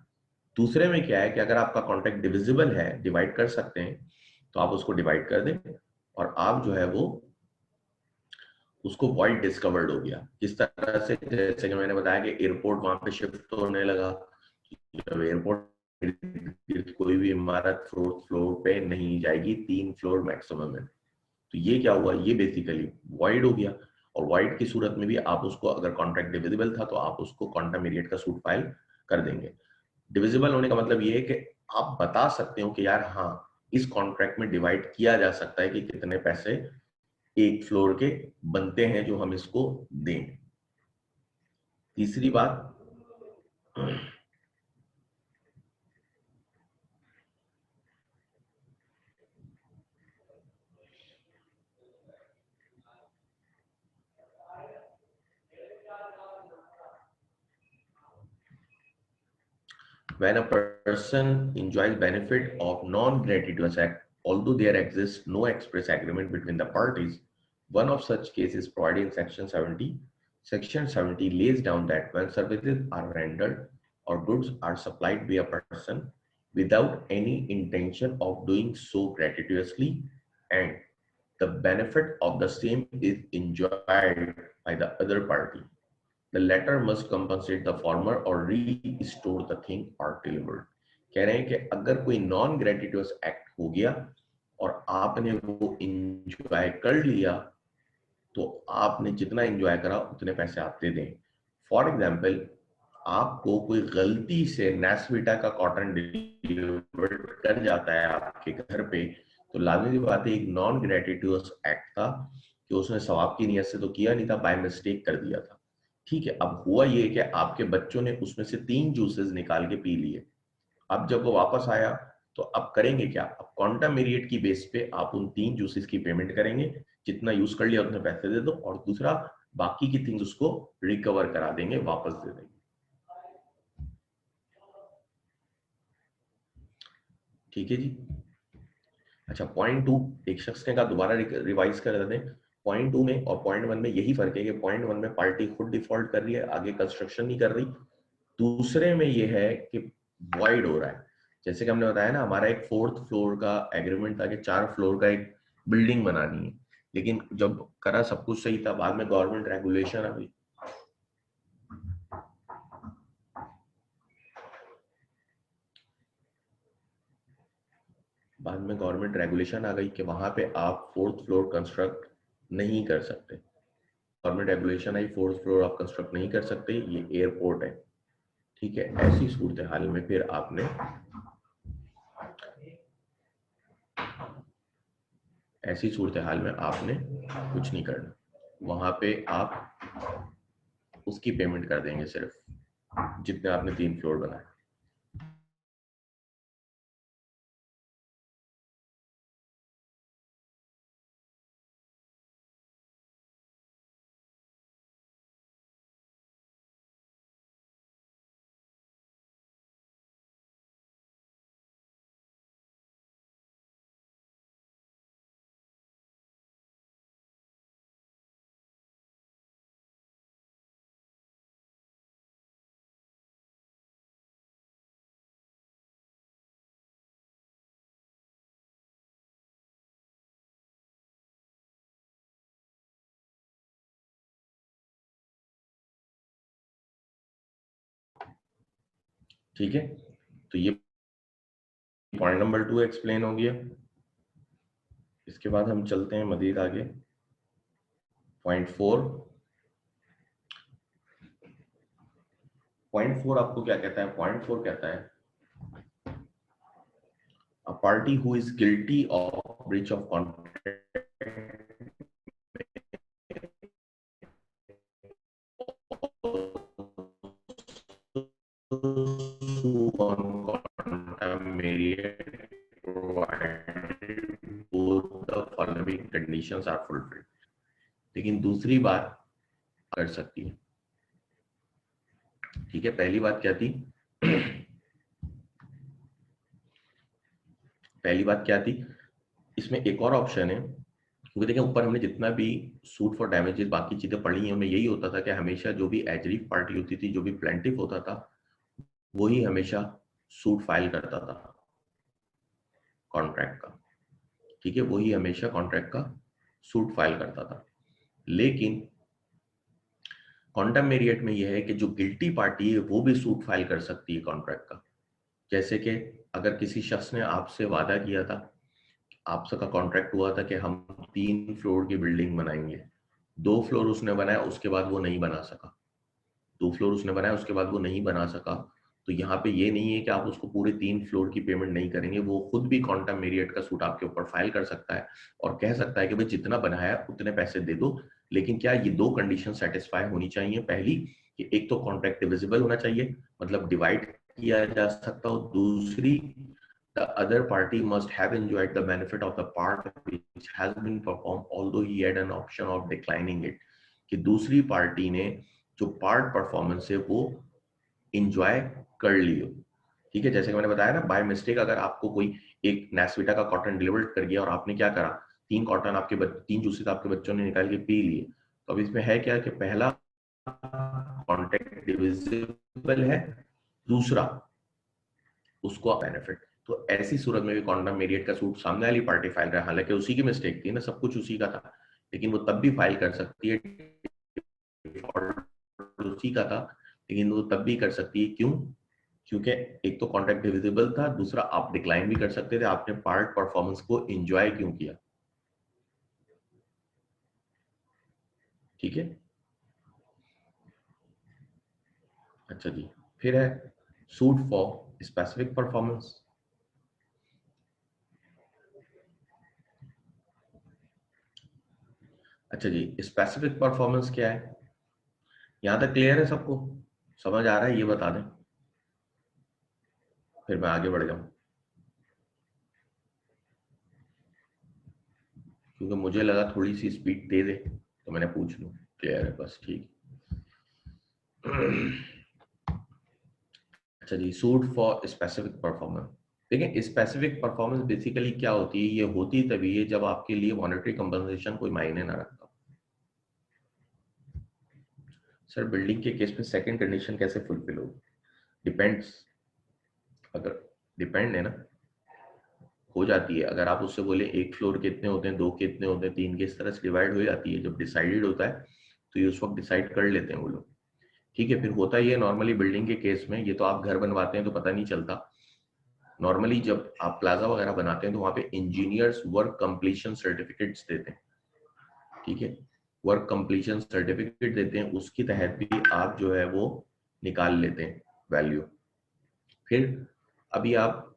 Speaker 1: दूसरे में क्या है कि अगर आपका कॉन्ट्रैक्ट डिविजिबल है, डिवाइड कर सकते हैं, तो आप उसको डिवाइड कर दें और आप जो है वो उसको वॉइड डिस्कवर्ड हो गया। जिस तरह से, जैसे कि मैंने बताया कि एयरपोर्ट वहां पे शिफ्ट होने लगा, जब एयरपोर्ट कोई भी इमारत 4th फ्लोर पे नहीं जाएगी, 3 फ्लोर मैक्सिमम है, तो ये क्या हुआ, ये बेसिकली वॉइड हो गया। और वॉइड की सूरत में भी आप उसको, अगर कॉन्ट्रैक्ट डिविजिबल था तो आप उसको क्वांटम मेरियट का सूट फाइल कर देंगे। डिविजिबल होने का मतलब ये है कि आप बता सकते हो कि यार हाँ, इस कॉन्ट्रैक्ट में डिवाइड किया जा सकता है कि कितने पैसे 1 फ्लोर के बनते हैं जो हम इसको दें। तीसरी बात, when a person enjoys benefit of non-gratuitous act, although there exists no express agreement between the parties, one of such cases provided in section 70 Section 70 lays down that when services are rendered or goods are supplied by a person without any intention of doing so gratuitously, and the benefit of the same is enjoyed by the other party, the latter must compensate the former or restore the thing or delivered. कह रहे हैं कि अगर कोई non ग्रेटिटुअस act हो गया और आपने वो इंजॉय कर लिया, तो आपने जितना एंजॉय करा उतने पैसे आप दे दें। फॉर एग्जाम्पल, आपको कोई गलती से नेस्विटा का कॉटन डिलीवर कर जाता है आपके घर पे, तो लाजमी बात है एक नॉन ग्रेटिट्यूस एक्ट था कि उसने सवाब की नियत से तो किया नहीं था, बाय मिस्टेक कर दिया था। ठीक है, अब हुआ ये कि आपके बच्चों ने उसमें से 3 जूसेस निकाल के पी लिए। अब जब वो वापस आया तो अब करेंगे क्या? अब क्वांटम मेरिट की बेस पे आप उन 3 जूसेस की पेमेंट करेंगे, जितना यूज कर लिया उतने पैसे दे दो, और दूसरा बाकी की थिंग्स उसको रिकवर करा देंगे, वापस दे देंगे। ठीक है जी। अच्छा, पॉइंट 2 एक शख्स ने कहा दोबारा रिवाइज कर देते हैं। पॉइंट 2 में और पॉइंट 1 में यही फर्क है कि पॉइंट 1 में पार्टी खुद डिफॉल्ट कर रही है, आगे कंस्ट्रक्शन नहीं कर रही। दूसरे में ये है कि वॉइड हो रहा है। जैसे कि हमने बताया ना, हमारा एक 4th फ्लोर का एग्रीमेंट था कि 4 फ्लोर का एक बिल्डिंग बनानी है, लेकिन जब करा सब कुछ सही था, बाद में गवर्नमेंट रेगुलेशन आ गई। बाद में गवर्नमेंट रेगुलेशन आ गई कि वहां पे आप 4th फ्लोर कंस्ट्रक्ट नहीं कर सकते। गवर्नमेंट रेगुलेशन आई, 4th फ्लोर आप कंस्ट्रक्ट नहीं कर सकते, ये एयरपोर्ट है। ठीक है, ऐसी सूरत हाल में फिर आपने ऐसी सूरत हाल में आपने कुछ नहीं करना, वहां पे आप उसकी पेमेंट कर देंगे सिर्फ जितने आपने 3 फ्लोर बनाए। ठीक है, तो ये पॉइंट नंबर 2 एक्सप्लेन हो गया। इसके बाद हम चलते हैं मजीद आगे। पॉइंट 4 आपको क्या कहता है? पॉइंट 4 कहता है a party who is guilty of breach of contract on contaminated provided both the following conditions are fulfilled। लेकिन दूसरी बात कर सकती है। ठीक है, पहली बात क्या थी? पहली बात क्या थी? इसमें एक और ऑप्शन है, क्योंकि देखें ऊपर हमने जितना भी सूट फॉर डैमेजेस बाकी चीजें पढ़ी हैं, उनमें यही होता था कि हमेशा जो भी एग्रीव पार्टी होती थी, जो भी प्लेंटिफ होता था, वही हमेशा सूट फाइल करता था कॉन्ट्रैक्ट का। ठीक है, वही हमेशा कॉन्ट्रैक्ट का सूट फाइल करता था। लेकिन क्वांटम मेरिट में यह है कि जो गिल्टी पार्टी है वो भी सूट फाइल कर सकती है कॉन्ट्रैक्ट का। जैसे कि अगर किसी शख्स ने आपसे वादा किया था, आपसे का कॉन्ट्रैक्ट हुआ था कि हम 3 फ्लोर की बिल्डिंग बनाएंगे, 2 फ्लोर उसने बनाया, उसके बाद वो नहीं बना सका। 2 फ्लोर उसने बनाया, उसके बाद वो नहीं बना सका, तो यहाँ पे ये नहीं है कि आप उसको पूरे 3 फ्लोर की पेमेंट नहीं करेंगे, वो खुद भी क्वांटम मेरिट का सूट आपके ऊपर फाइल कर सकता है और कह सकता है कि भाई जितना बनाया उतने पैसे दे दो। लेकिन क्या ये 2 कंडीशन सेटिस्फाई होनी चाहिए? पहली कि एक तो कॉन्ट्रैक्ट डिविजिबल होना चाहिए, मतलब डिवाइड किया जा सकता हो। दूसरी, the other party must have enjoyed the benefit of the part which has been performed although he had an option of declining it। कि दूसरी पार्टी ने जो पार्ट परफॉर्मेंस है वो इंजॉय कर लियो। ठीक है, जैसे कि मैंने बताया ना, बाय मिस्टेक अगर आपको कोई एक नेस्विटा का कॉटन डिलीवर कर गया और आपने क्या करा, 3 कॉटन 3 जूसेस आपके बच्चों ने निकाल के पी लिए, तो अब इसमें है क्या कि पहला कॉन्ट्रैक्ट डिविजिबल है, दूसरा उसको बेनिफिट। तो ऐसी सूरत में भी क्वांटम मेरिट का सूट सामने वाली पार्टी फाइल कर, हालांकि उसी की मिस्टेक थी ना, सब कुछ उसी का था, लेकिन वो तब भी फाइल कर सकती है, उसी का था, लेकिन वो तब भी कर सकती है। क्यों? क्योंकि एक तो कॉन्ट्रैक्ट डिविजिबल था, दूसरा आप डिक्लाइन भी कर सकते थे, आपने पार्ट परफॉर्मेंस को एंजॉय क्यों किया। ठीक है, अच्छा जी, फिर है सूट फॉर स्पेसिफिक परफॉर्मेंस। अच्छा जी, स्पेसिफिक परफॉर्मेंस क्या है? यहां तक क्लियर है सबको? समझ आ रहा है? ये बता दें, फिर मैं आगे बढ़ जाऊं, क्योंकि मुझे लगा थोड़ी सी स्पीड तेज है तो मैंने पूछ लूं। क्लियर है बस, ठीक। अच्छा जी, सूट फॉर स्पेसिफिक परफॉर्मेंस। देखिए, स्पेसिफिक परफॉर्मेंस बेसिकली क्या होती है? ये होती तभी है जब आपके लिए मॉनेटरी कंपनसेशन कोई मायने ना रखता। सर, बिल्डिंग के केस में सेकंड कंडीशन कैसे फुलफिल होगी? डिपेंड्स। अगर डिपेंड है ना, हो जाती है। अगर आप उससे बोले एक फ्लोर कितने होते हैं, दो कितने होते हैं, तीन के, इस तरह से डिवाइड हो जाती है। जब डिसाइडेड होता है तो ये उस वक्त डिसाइड कर लेते हैं वो लोग। ठीक है, फिर होता ही है नॉर्मली बिल्डिंग के केस में, ये तो आप घर बनवाते हैं तो पता नहीं चलता। नॉर्मली जब आप प्लाजा वगैरह बनाते हैं तो वहां पे इंजीनियर्स वर्क कंप्लीशन सर्टिफिकेट्स देते हैं। ठीक है, वर्क कंप्लीशन सर्टिफिकेट देते हैं, उसके तहत भी आप जो है वो निकाल लेते हैं वैल्यू। फिर अभी आप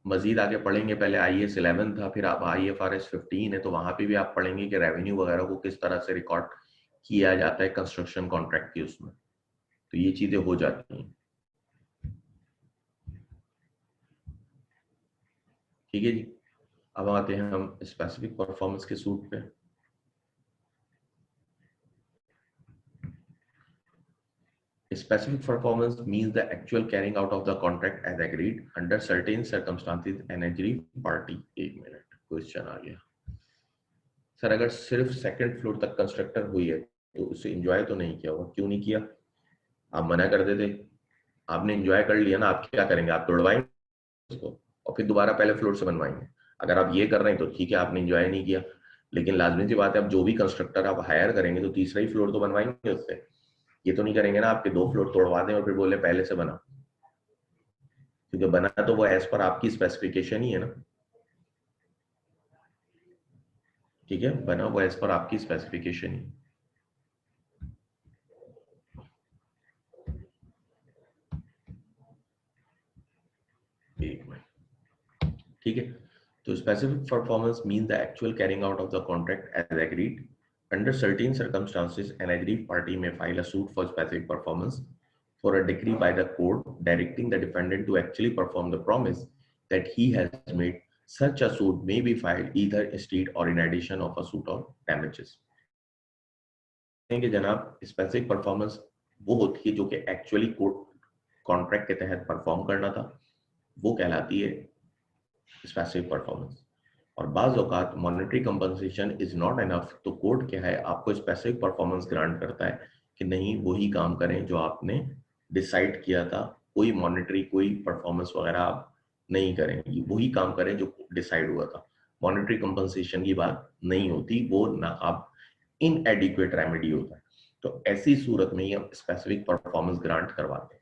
Speaker 1: मजीद आगे पढ़ेंगे, पहले IAS 11 था, फिर आप IFRS 15 है, तो वहां पे भी आप पढ़ेंगे कि रेवेन्यू वगैरह को किस तरह से रिकॉर्ड किया जाता है कंस्ट्रक्शन कॉन्ट्रैक्ट के उसमें। तो ये चीजें हो जाती हैं। ठीक है जी, अब आते हैं हम स्पेसिफिक परफॉर्मेंस के सूट पे। Specific performance means the actual carrying out of the contract as agreed under certain circumstances and aggrieved party। एक मिनट, क्वेश्चन आ गया। सर, अगर सिर्फ सेकंड फ्लोर तक कंस्ट्रक्टर हुई है तो उसे एंजॉय तो नहीं किया होगा? क्यों नहीं किया? आप मना कर देते, आपने एंजॉय कर लिया ना, आप क्या करेंगे? आप तोड़वाएंगे उसको और फिर दोबारा पहले फ्लोर से बनवाएंगे। अगर आप ये कर रहे हैं तो ठीक है, आपने एंजॉय नहीं किया, लेकिन लाजमी सी बात है, आप जो भी कंस्ट्रक्टर आप हायर करेंगे तो तीसरा ही फ्लोर तो बनवाएंगे उससे। ये तो नहीं करेंगे ना आपके दो फ्लोर तोड़वा दें और फिर बोले पहले से बना, क्योंकि बना तो वो एज पर आपकी स्पेसिफिकेशन ही है ना। ठीक है, बना वो एज पर आपकी स्पेसिफिकेशन ही। एक मिनट, ठीक है। तो specific performance mean the actual carrying out of the contract as agreed under certain circumstances an aggrieved party may file a suit for specific performance for a decree by the court directing the defendant to actually perform the promise that he has made. Such a suit may be filed either instead or in addition of a suit on damages। कि जनाब, specific performance वो होती है जो कि actually court contract के तहत perform करना था, वो कहलाती है स्पेसिफिक परफॉर्मेंस। और बाज औकात monetary compensation is not enough, तो कोर्ट क्या है, आपको स्पेसिफिक परफॉर्मेंस ग्रांट करता है कि नहीं, वही काम करें जो आपने डिसाइड किया था, कोई मॉनेटरी कोई परफॉर्मेंस वगैरह आप नहीं करें, वही काम करें जो डिसाइड हुआ था। मॉनेटरी कंपनसेशन की बात नहीं होती, वो ना आप इनएडिक्वेट रेमेडी होता है। तो ऐसी सूरत में ही हम स्पेसिफिक परफॉर्मेंस ग्रांट करवाते हैं।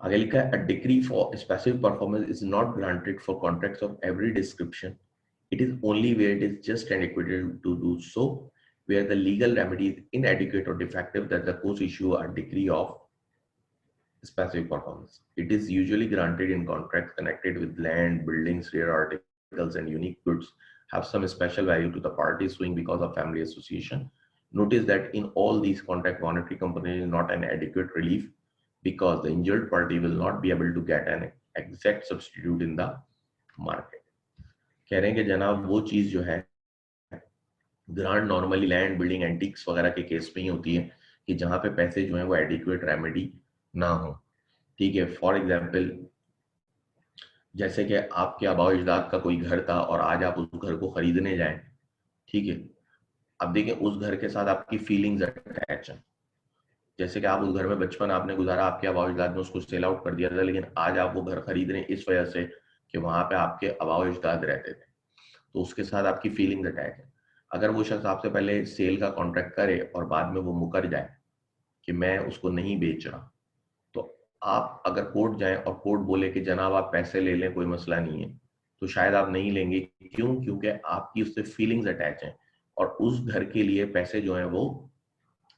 Speaker 1: आगे लिखा है, अ decree for specific performance is not granted for contracts of every description. It is only where it is just adequate to do so, where the legal remedy is inadequate or defective, that the courts issue a decree of specific performance. It is usually granted in contracts connected with land, buildings, rare articles, and unique goods have some special value to the parties suing because of family association. Notice that in all these contract, monetary company is not an adequate relief because the injured party will not be able to get an exact substitute in the market। कह रहे हैं कि जनाब वो चीज जो है grant normally land, building, antics वगैरह के केस में ही होती है कि जहां पे पैसे जो है वो एडिक्वेट रेमेडी ना हो। ठीक है, फॉर एग्जांपल जैसे कि आपके आबा अजदाद का कोई घर था और आज आप उस घर को खरीदने जाएं, ठीक है, अब देखिए उस घर के साथ आपकी फीलिंग्स अटैच हैं, जैसे कि आप उस घर में बचपन आपने गुजारा, आपके आबा अजदाद ने उसको सेल आउट कर दिया था, लेकिन आज आप वो घर खरीद रहे हैं इस वजह से कि वहां पे आपके आबा अजदाद रहते थे, तो उसके साथ आपकी फीलिंग्स अटैच है। अगर वो शख्स आपसे पहले सेल का कॉन्ट्रैक्ट करे और बाद में वो मुकर जाए कि मैं उसको नहीं बेच रहा, तो आप अगर कोर्ट जाएं और कोर्ट बोले कि जनाब आप पैसे ले लें, कोई मसला नहीं है, तो शायद आप नहीं लेंगे। क्यों? क्योंकि आपकी उससे फीलिंग्स अटैच हैं, और उस घर के लिए पैसे जो हैं वो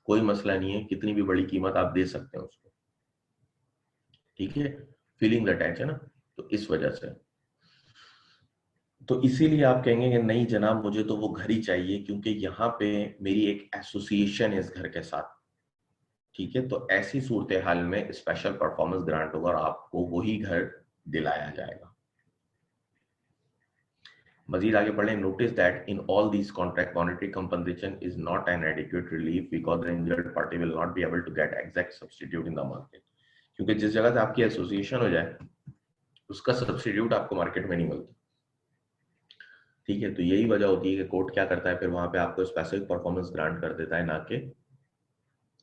Speaker 1: कोई मसला नहीं है, कितनी भी बड़ी कीमत आप दे सकते हैं उसको। ठीक है, फीलिंग्स अटैच है ना, तो इस वजह से, तो इसीलिए आप कहेंगे कि नहीं जनाब मुझे तो वो घर ही चाहिए, क्योंकि यहाँ पे मेरी एक एसोसिएशन है इस घर के साथ। ठीक है, तो ऐसी सूरत हाल में स्पेशल परफॉर्मेंस ग्रांट होगा और आपको वही घर दिलाया जाएगा। मजीद आगे पढ़ें। Notice that in all these contract monetary compensation is not an adequate relief because the injured party will not be able to get exact substitute in the market. क्योंकि जिस जगह से आपकी एसोसिएशन हो जाए उसका सब्स्टिट्यूट आपको मार्केट में नहीं मिलता। ठीक है, तो यही वजह होती है कि कोर्ट क्या करता है, फिर वहां पे आपको स्पेसिफिक परफॉर्मेंस ग्रांट कर देता है, ना कि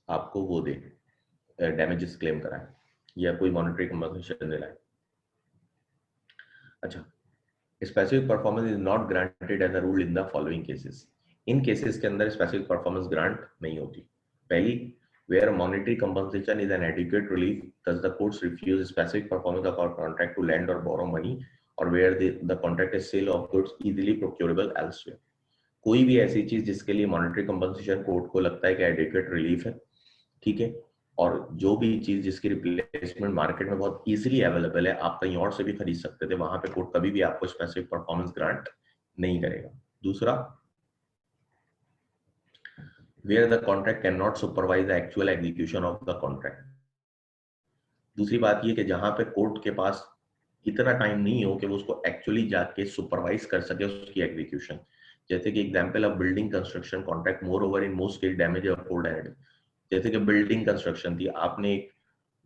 Speaker 1: आपको वो दे डैमेजेस क्लेम कराए या कोई मॉनेटरी कंपनसेशन दिलाए। अच्छा, specific performance is not granted as a rule in the following cases. इन केसेस के अंदर स्पेसिफिक परफॉर्मेंस ग्रांट नहीं होती। पहली, where monetary compensation is an adequate relief, thus the courts refuse specific performance of our contract to lend or borrow money, or where the contract is sale of goods easily procurable elsewhere. कोई भी ऐसी चीज जिसके लिए monetary compensation court को लगता है कि एडिक्वेट रिलीफ है, ठीक है, और जो भी चीज जिसकी रिप्लेसमेंट मार्केट में बहुत इजीली अवेलेबल है, आप कहीं और से भी खरीद सकते थे, वहां पे कोर्ट कभी भी आपको स्पेसिफिक परफॉर्मेंस ग्रांट नहीं करेगा। दूसरा, where the contract cannot supervise the actual execution of the contract। दूसरी बात ये कि जहां पे कोर्ट के पास इतना टाइम नहीं हो कि वो उसको एक्चुअली जाके सुपरवाइज कर सके उसकी एग्जीक्यूशन। जैसे कि example of building construction contract, more over in most case damage afford and. जैसे कि बिल्डिंग कंस्ट्रक्शन थी, आपने एक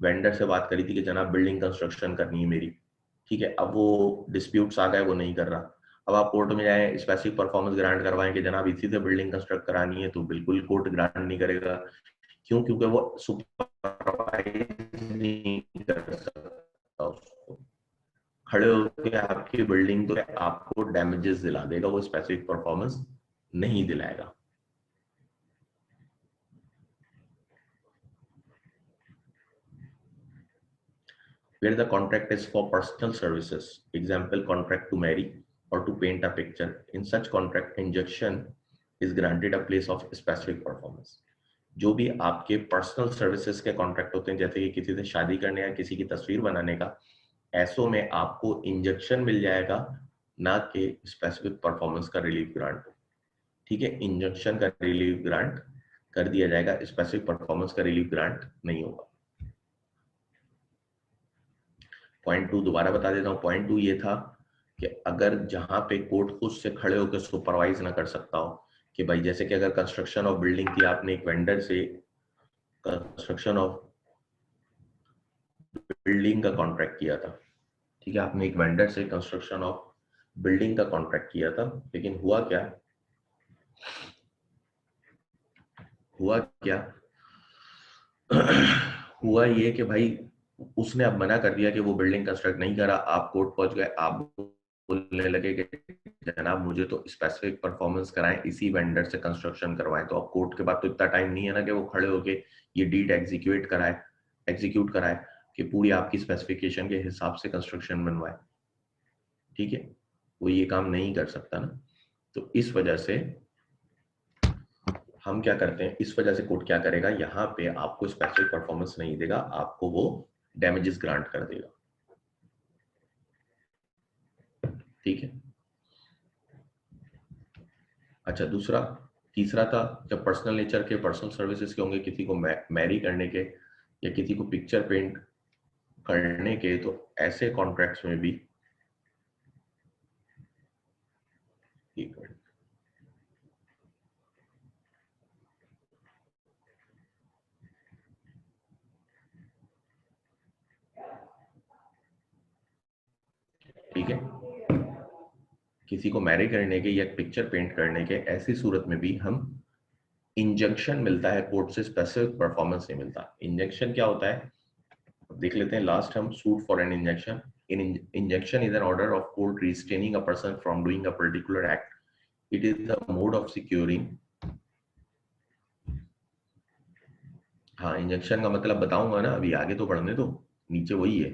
Speaker 1: वेंडर से बात करी थी कि जनाब बिल्डिंग कंस्ट्रक्शन करनी है मेरी, ठीक है, अब वो डिस्प्यूट्स आ गए, वो नहीं कर रहा। अब आप कोर्ट में जाएं, स्पेसिफिक परफॉर्मेंस ग्रांट करवाएं कि जनाब इसी से बिल्डिंग कंस्ट्रक्ट करानी है, तो बिल्कुल कोर्ट ग्रांट नहीं करेगा। क्यों? क्योंकि वो सुपरवाइज नहीं कर सकता उसको। खड़े होकर आपकी बिल्डिंग तो आपको डैमेजेस दिला देगा, वो स्पेसिफिक परफॉर्मेंस नहीं दिलाएगा। Where the contract is for personal services, example contract to marry or to paint a picture, in such contract injunction is granted a place of specific performance। जो भी आपके पर्सनल सर्विसेज के contract होते हैं, जैसे कि किसी से शादी करने या किसी की तस्वीर बनाने का, ऐसों में आपको इंजेक्शन मिल जाएगा, ना कि स्पेसिफिक परफॉर्मेंस का रिलीफ ग्रांट। ठीक है, इंजेक्शन का रिलीफ ग्रांट कर दिया जाएगा, स्पेसिफिक परफॉर्मेंस का रिलीफ ग्रांट नहीं होगा। पॉइंट 2 दोबारा बता देता हूँ। पॉइंट 2 ये था कि अगर जहां पे कोर्ट खुद से खड़े होकर सुपरवाइज ना कर सकता हो, कि भाई जैसे कि अगर कंस्ट्रक्शन ऑफ बिल्डिंग की, आपने एक वेंडर से कंस्ट्रक्शन ऑफ बिल्डिंग का कॉन्ट्रैक्ट किया था, ठीक है, आपने एक वेंडर से कंस्ट्रक्शन ऑफ बिल्डिंग का कॉन्ट्रैक्ट किया था, लेकिन हुआ क्या, हुआ क्या हुआ ये कि भाई उसने अब मना कर दिया कि वो बिल्डिंग कंस्ट्रक्ट नहीं करा। आप कोर्ट पहुंच गए, आप बोलने लगे कि जनाब मुझे तो स्पेसिफिक परफॉर्मेंस कराएं, इसी वेंडर से कंस्ट्रक्शन करवाएं। तो अब कोर्ट के पास तो इतना टाइम नहीं है ना कि वो खड़े होके ये डीड एग्जीक्यूट कराए कि पूरी आपकी स्पेसिफिकेशन के हिसाब से कंस्ट्रक्शन बनवाए। ठीक है, वो ये काम नहीं कर सकता ना। तो इस वजह से हम क्या करते हैं, इस वजह से कोर्ट क्या करेगा, यहाँ पे आपको स्पेसिफिक परफॉर्मेंस नहीं देगा, आपको वो डैमेजेस ग्रांट कर देगा। ठीक है, अच्छा, तीसरा था, जब पर्सनल नेचर के पर्सनल सर्विसेज के होंगे, किसी को मैरी करने के या किसी को पिक्चर पेंट करने के, तो ऐसे कॉन्ट्रैक्ट्स में भी ठीक है, किसी को मैरी करने के या पिक्चर पेंट करने के, ऐसी सूरत में भी हम इंजेक्शन मिलता है कोर्ट से, स्पेसिफिक परफॉर्मेंस नहीं मिलता। इंजेक्शन क्या होता है देख लेते हैं लास्ट हम, suit for an injection. In injection is an order of court restraining a person from doing a particular act. It is the mode of securing. हाँ, इंजेक्शन का मतलब बताऊंगा ना, अभी आगे तो पढ़ने दो, नीचे वही है।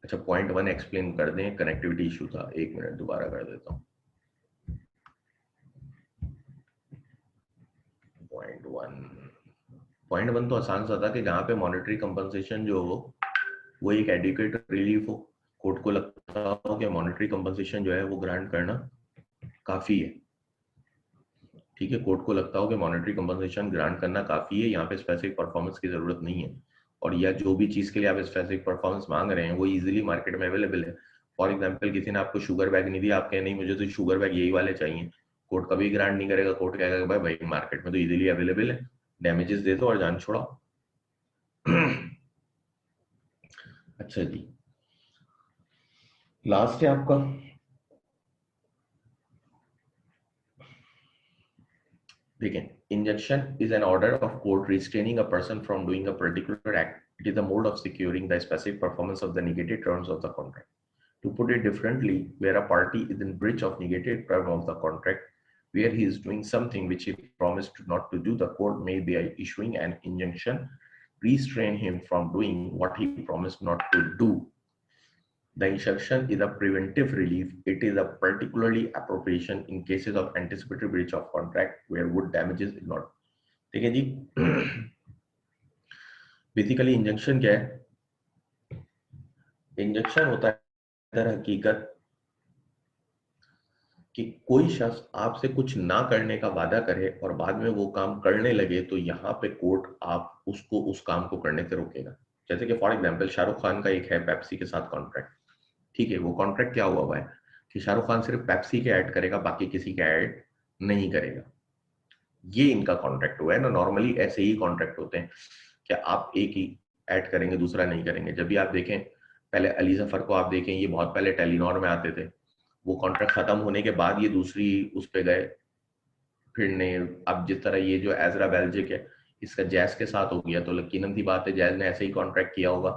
Speaker 1: अच्छा, पॉइंट 1 एक्सप्लेन कर दें, कनेक्टिविटी इशू था, एक मिनट दोबारा कर देता हूँ। पॉइंट वन तो आसान सा था कि जहाँ पे मॉनेटरी कंपनसेशन जो हो वो एक एडिक्वेट रिलीफ हो, कोर्ट को लगता हो कि मॉनेटरी कंपनसेशन जो है वो ग्रांट करना काफी है। ठीक है, कोर्ट को लगता हो कि मॉनेटरी कंपनसेशन ग्रांट करना काफी है, यहाँ पे स्पेसिफिक परफॉर्मेंस की जरूरत नहीं है, और या जो भी चीज के लिए आप स्पेसिफिक परफॉर्मेंस मांग रहे हैं वो इजीली मार्केट में अवेलेबल है। फॉर एग्जाम्पल किसी ने आपको शुगर बैग नहीं दिया, आप कहें नहीं मुझे तो शुगर बैग यही वाले चाहिए, कोर्ट कभी ग्रांट नहीं करेगा। कोर्ट कहेगा भाई भाई मार्केट में तो इजीली अवेलेबल है, डैमेजेस दे दो और जान छोड़ाओ। अच्छा जी, लास्ट है आपका, देखें, injunction is an order of court restraining a person from doing a particular act. It is a mode of securing the specific performance of the negated terms of the contract. To put it differently, where a party is in breach of negated term of the contract, where he is doing something which he promised not to do, the court may be issuing an injunction, restrain him from doing what he promised not to do. The injunction is a preventive relief. It is a particularly appropriation in cases of anticipatory breach of contract where wood damages is not. ठीक है जी। Basically injunction क्या है? Injunction होता है दर हकीकत कि कोई शख्स आपसे कुछ ना करने का वादा करे और बाद में वो काम करने लगे, तो यहाँ पे कोर्ट आप उसको उस काम को करने से रोकेगा। जैसे कि फॉर एग्जांपल शाहरुख खान का एक है पेप्सी के साथ कॉन्ट्रैक्ट। ठीक है, वो कॉन्ट्रैक्ट क्या हुआ है कि शाहरुख खान सिर्फ पेप्सी के ऐड करेगा, बाकी किसी का ऐड नहीं करेगा। ये इनका कॉन्ट्रैक्ट हुआ है ना। नॉर्मली ऐसे ही कॉन्ट्रैक्ट होते हैं कि आप एक ही ऐड करेंगे, दूसरा नहीं करेंगे। जब भी आप देखें, पहले अली जफर को आप देखें, ये बहुत पहले टेलीनॉर में आते थे, वो कॉन्ट्रैक्ट खत्म होने के बाद ये दूसरी उस पे गए फिरने। अब जिस तरह ये जो एजरा बेल्जिक है, इसका जैज के साथ हो गया, तो यकीनन सी बात है जैज ने ऐसे ही कॉन्ट्रैक्ट किया होगा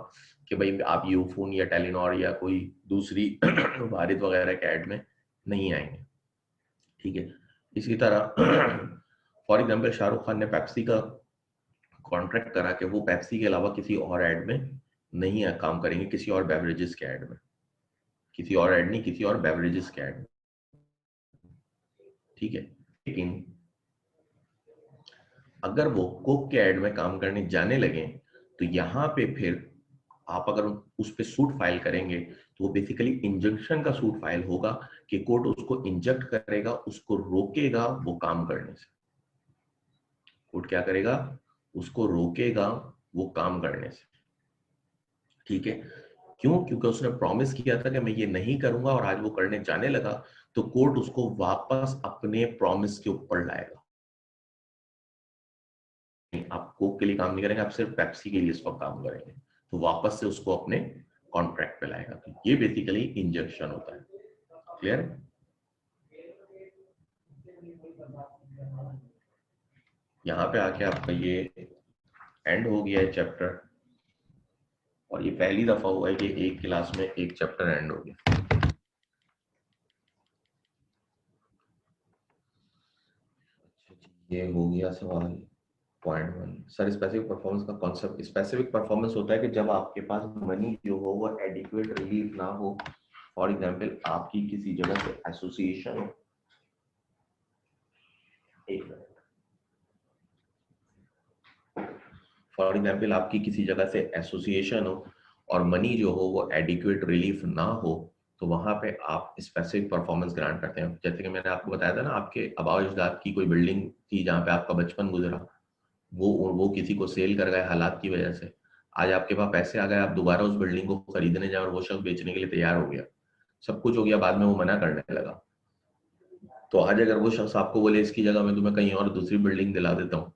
Speaker 1: कि भाई आप यूफोन या टेलीनॉर या कोई दूसरी भारत वगैरह के ऐड में नहीं आएंगे। ठीक है, इसी तरह फॉर एग्जाम्पल शाहरुख खान ने पेप्सी का कॉन्ट्रैक्ट करा कि वो पेप्सी के अलावा किसी और ऐड में नहीं काम करेंगे, किसी और बेवरेजेस के ऐड में, किसी और ऐड नहीं, किसी और बेवरेजेस के ऐड में। ठीक है, लेकिन अगर वो कोक के ऐड में काम करने जाने लगे, तो यहाँ पे फिर आप अगर उस पे सूट फाइल करेंगे तो वो बेसिकली इंजंक्शन का सूट फाइल होगा कि कोर्ट उसको इंजेक्ट करेगा, उसको रोकेगा वो काम करने से। कोर्ट क्या करेगा? उसको रोकेगा वो काम करने से। ठीक है, क्यों? क्योंकि उसने प्रॉमिस किया था कि मैं ये नहीं करूंगा और आज वो करने जाने लगा, तो कोर्ट उसको वापस अपने प्रॉमिस के ऊपर लाएगा। आप कोक के लिए काम नहीं करेंगे, आप सिर्फ पेप्सी के लिए इस वक्त काम करेंगे, तो वापस से उसको अपने कॉन्ट्रैक्ट पे लाएगा। तो ये बेसिकली इंजेक्शन होता है। क्लियर? यहाँ पे आके आपका ये एंड हो गया है चैप्टर, और ये पहली दफा हुआ है कि एक क्लास में एक चैप्टर एंड हो गया। ये हो गया सवाल पॉइंट 1। सर, स्पेसिफिक परफॉर्मेंस का कॉन्सेप्ट, स्पेसिफिक परफॉर्मेंस होता है कि जब आपके पास मनी जो हो वो एडिक्वेट रिलीफ ना हो। फॉर एग्जांपल आपकी किसी जगह से एसोसिएशन हो, फॉर एग्जांपल आपकी किसी जगह से एसोसिएशन हो और मनी जो हो वो एडिक्वेट रिलीफ ना हो, तो वहां पे आप स्पेसिफिक परफॉर्मेंस ग्रांट करते हैं। जैसे कि मैंने आपको बताया था ना, आपके आबाओ अजदाद की कोई बिल्डिंग थी जहाँ पे आपका बचपन गुजरा, वो किसी को सेल कर गए हालात की वजह से, आज आपके पास पैसे आ गए, आप दोबारा उस बिल्डिंग को खरीदने जाए और वो शख्स बेचने के लिए तैयार हो गया, सब कुछ हो गया, बाद में वो मना करने लगा। तो आज अगर वो शख्स आपको बोले इसकी जगह मैं तुम्हें कहीं और दूसरी बिल्डिंग दिला देता हूँ,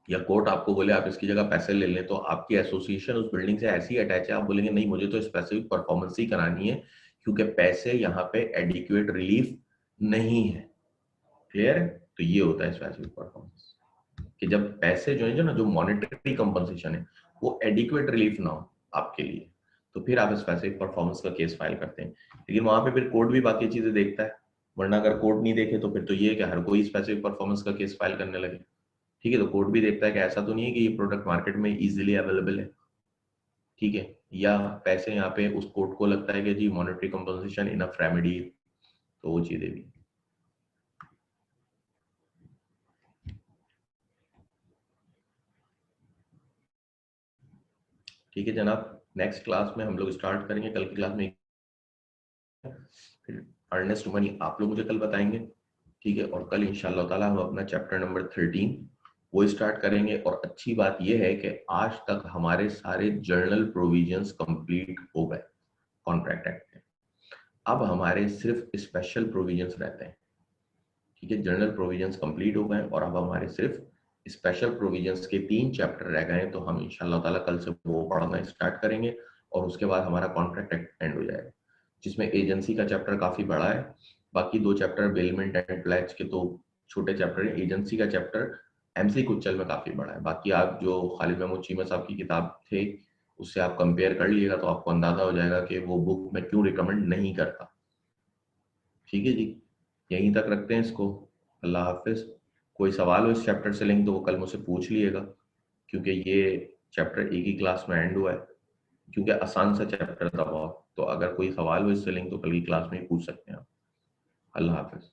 Speaker 1: या कोर्ट आपको बोले आप इसकी जगह पैसे ले लें, तो आपकी एसोसिएशन उस बिल्डिंग से ऐसी अटैच है, आप बोलेंगे नहीं मुझे तो स्पेसिफिक परफॉर्मेंस ही करानी है, क्योंकि पैसे यहाँ पे एडिक्वेट रिलीफ नहीं है। क्लियर है? तो ये होता है स्पेसिफिक परफॉर्मेंस, कि जब पैसे जो है, जो ना जो मॉनेटरी कंपनसेशन है वो एडिक्वेट रिलीफ ना हो आपके लिए, तो फिर आप स्पेसिफिक परफॉर्मेंस का केस फाइल करते हैं। लेकिन वहां पे फिर कोर्ट भी बाकी चीजें देखता है, वरना अगर कोर्ट नहीं देखे तो फिर तो ये है कि हर कोई स्पेसिफिक परफॉर्मेंस का केस फाइल करने लगे। ठीक है, तो कोर्ट भी देखता है कि ऐसा तो नहीं है कि ये प्रोडक्ट मार्केट में इजीली अवेलेबल है, ठीक है, या पैसे यहाँ पे उस कोर्ट को लगता है कि जी मॉनेटरी कंपनसेशन इनफ रेमेडी, तो वो चीजें भी। ठीक है जनाब, नेक्स्ट क्लास में हम लोग स्टार्ट करेंगे, कल की क्लास में फिर अर्नेस्ट मनी आप लोग मुझे कल बताएंगे, ठीक है, और कल इंशाल्लाह ताला हम अपना चैप्टर नंबर 13 वो स्टार्ट करेंगे। और अच्छी बात यह है कि आज तक हमारे सारे जर्नल प्रोविजंस कंप्लीट हो गए कॉन्ट्रैक्ट एक्ट में, अब हमारे सिर्फ स्पेशल प्रोविजंस रहते हैं, ठीक है, जनरल प्रोविजंस कंप्लीट हो गए और अब हमारे सिर्फ स्पेशल प्रोविजंस के 3 चैप्टर रह गए हैं, तो हम इंशाल्लाह ताला कल से वो पढ़ना स्टार्ट करेंगे और उसके बाद हमारा कॉन्ट्रैक्ट एंड हो जाएगा, जिसमें एजेंसी का चैप्टर काफी बड़ा है, बाकी 2 चैप्टर बेलमेंट एंड प्लेज के तो छोटे चैप्टर है, एजेंसी का चैप्टर एमसी कुचल में काफी बड़ा है। बाकी आप जो खालिद महमूद चीमा साहब की किताब थे उससे आप कंपेयर कर लीजिएगा तो आपको अंदाजा हो जाएगा कि वो बुक मैं क्यों रिकमेंड नहीं करता। ठीक है जी, यहीं तक रखते हैं इसको। अल्लाह हाफिज। कोई सवाल हो इस चैप्टर से लिंक तो वो कल मुझसे पूछ लिएगा, क्योंकि ये चैप्टर एक ही क्लास में एंड हुआ है, क्योंकि आसान सा चैप्टर था बहुत, तो अगर कोई सवाल हो इससे लिंक तो कल की क्लास में ही पूछ सकते हैं आप। अल्लाह हाफिज।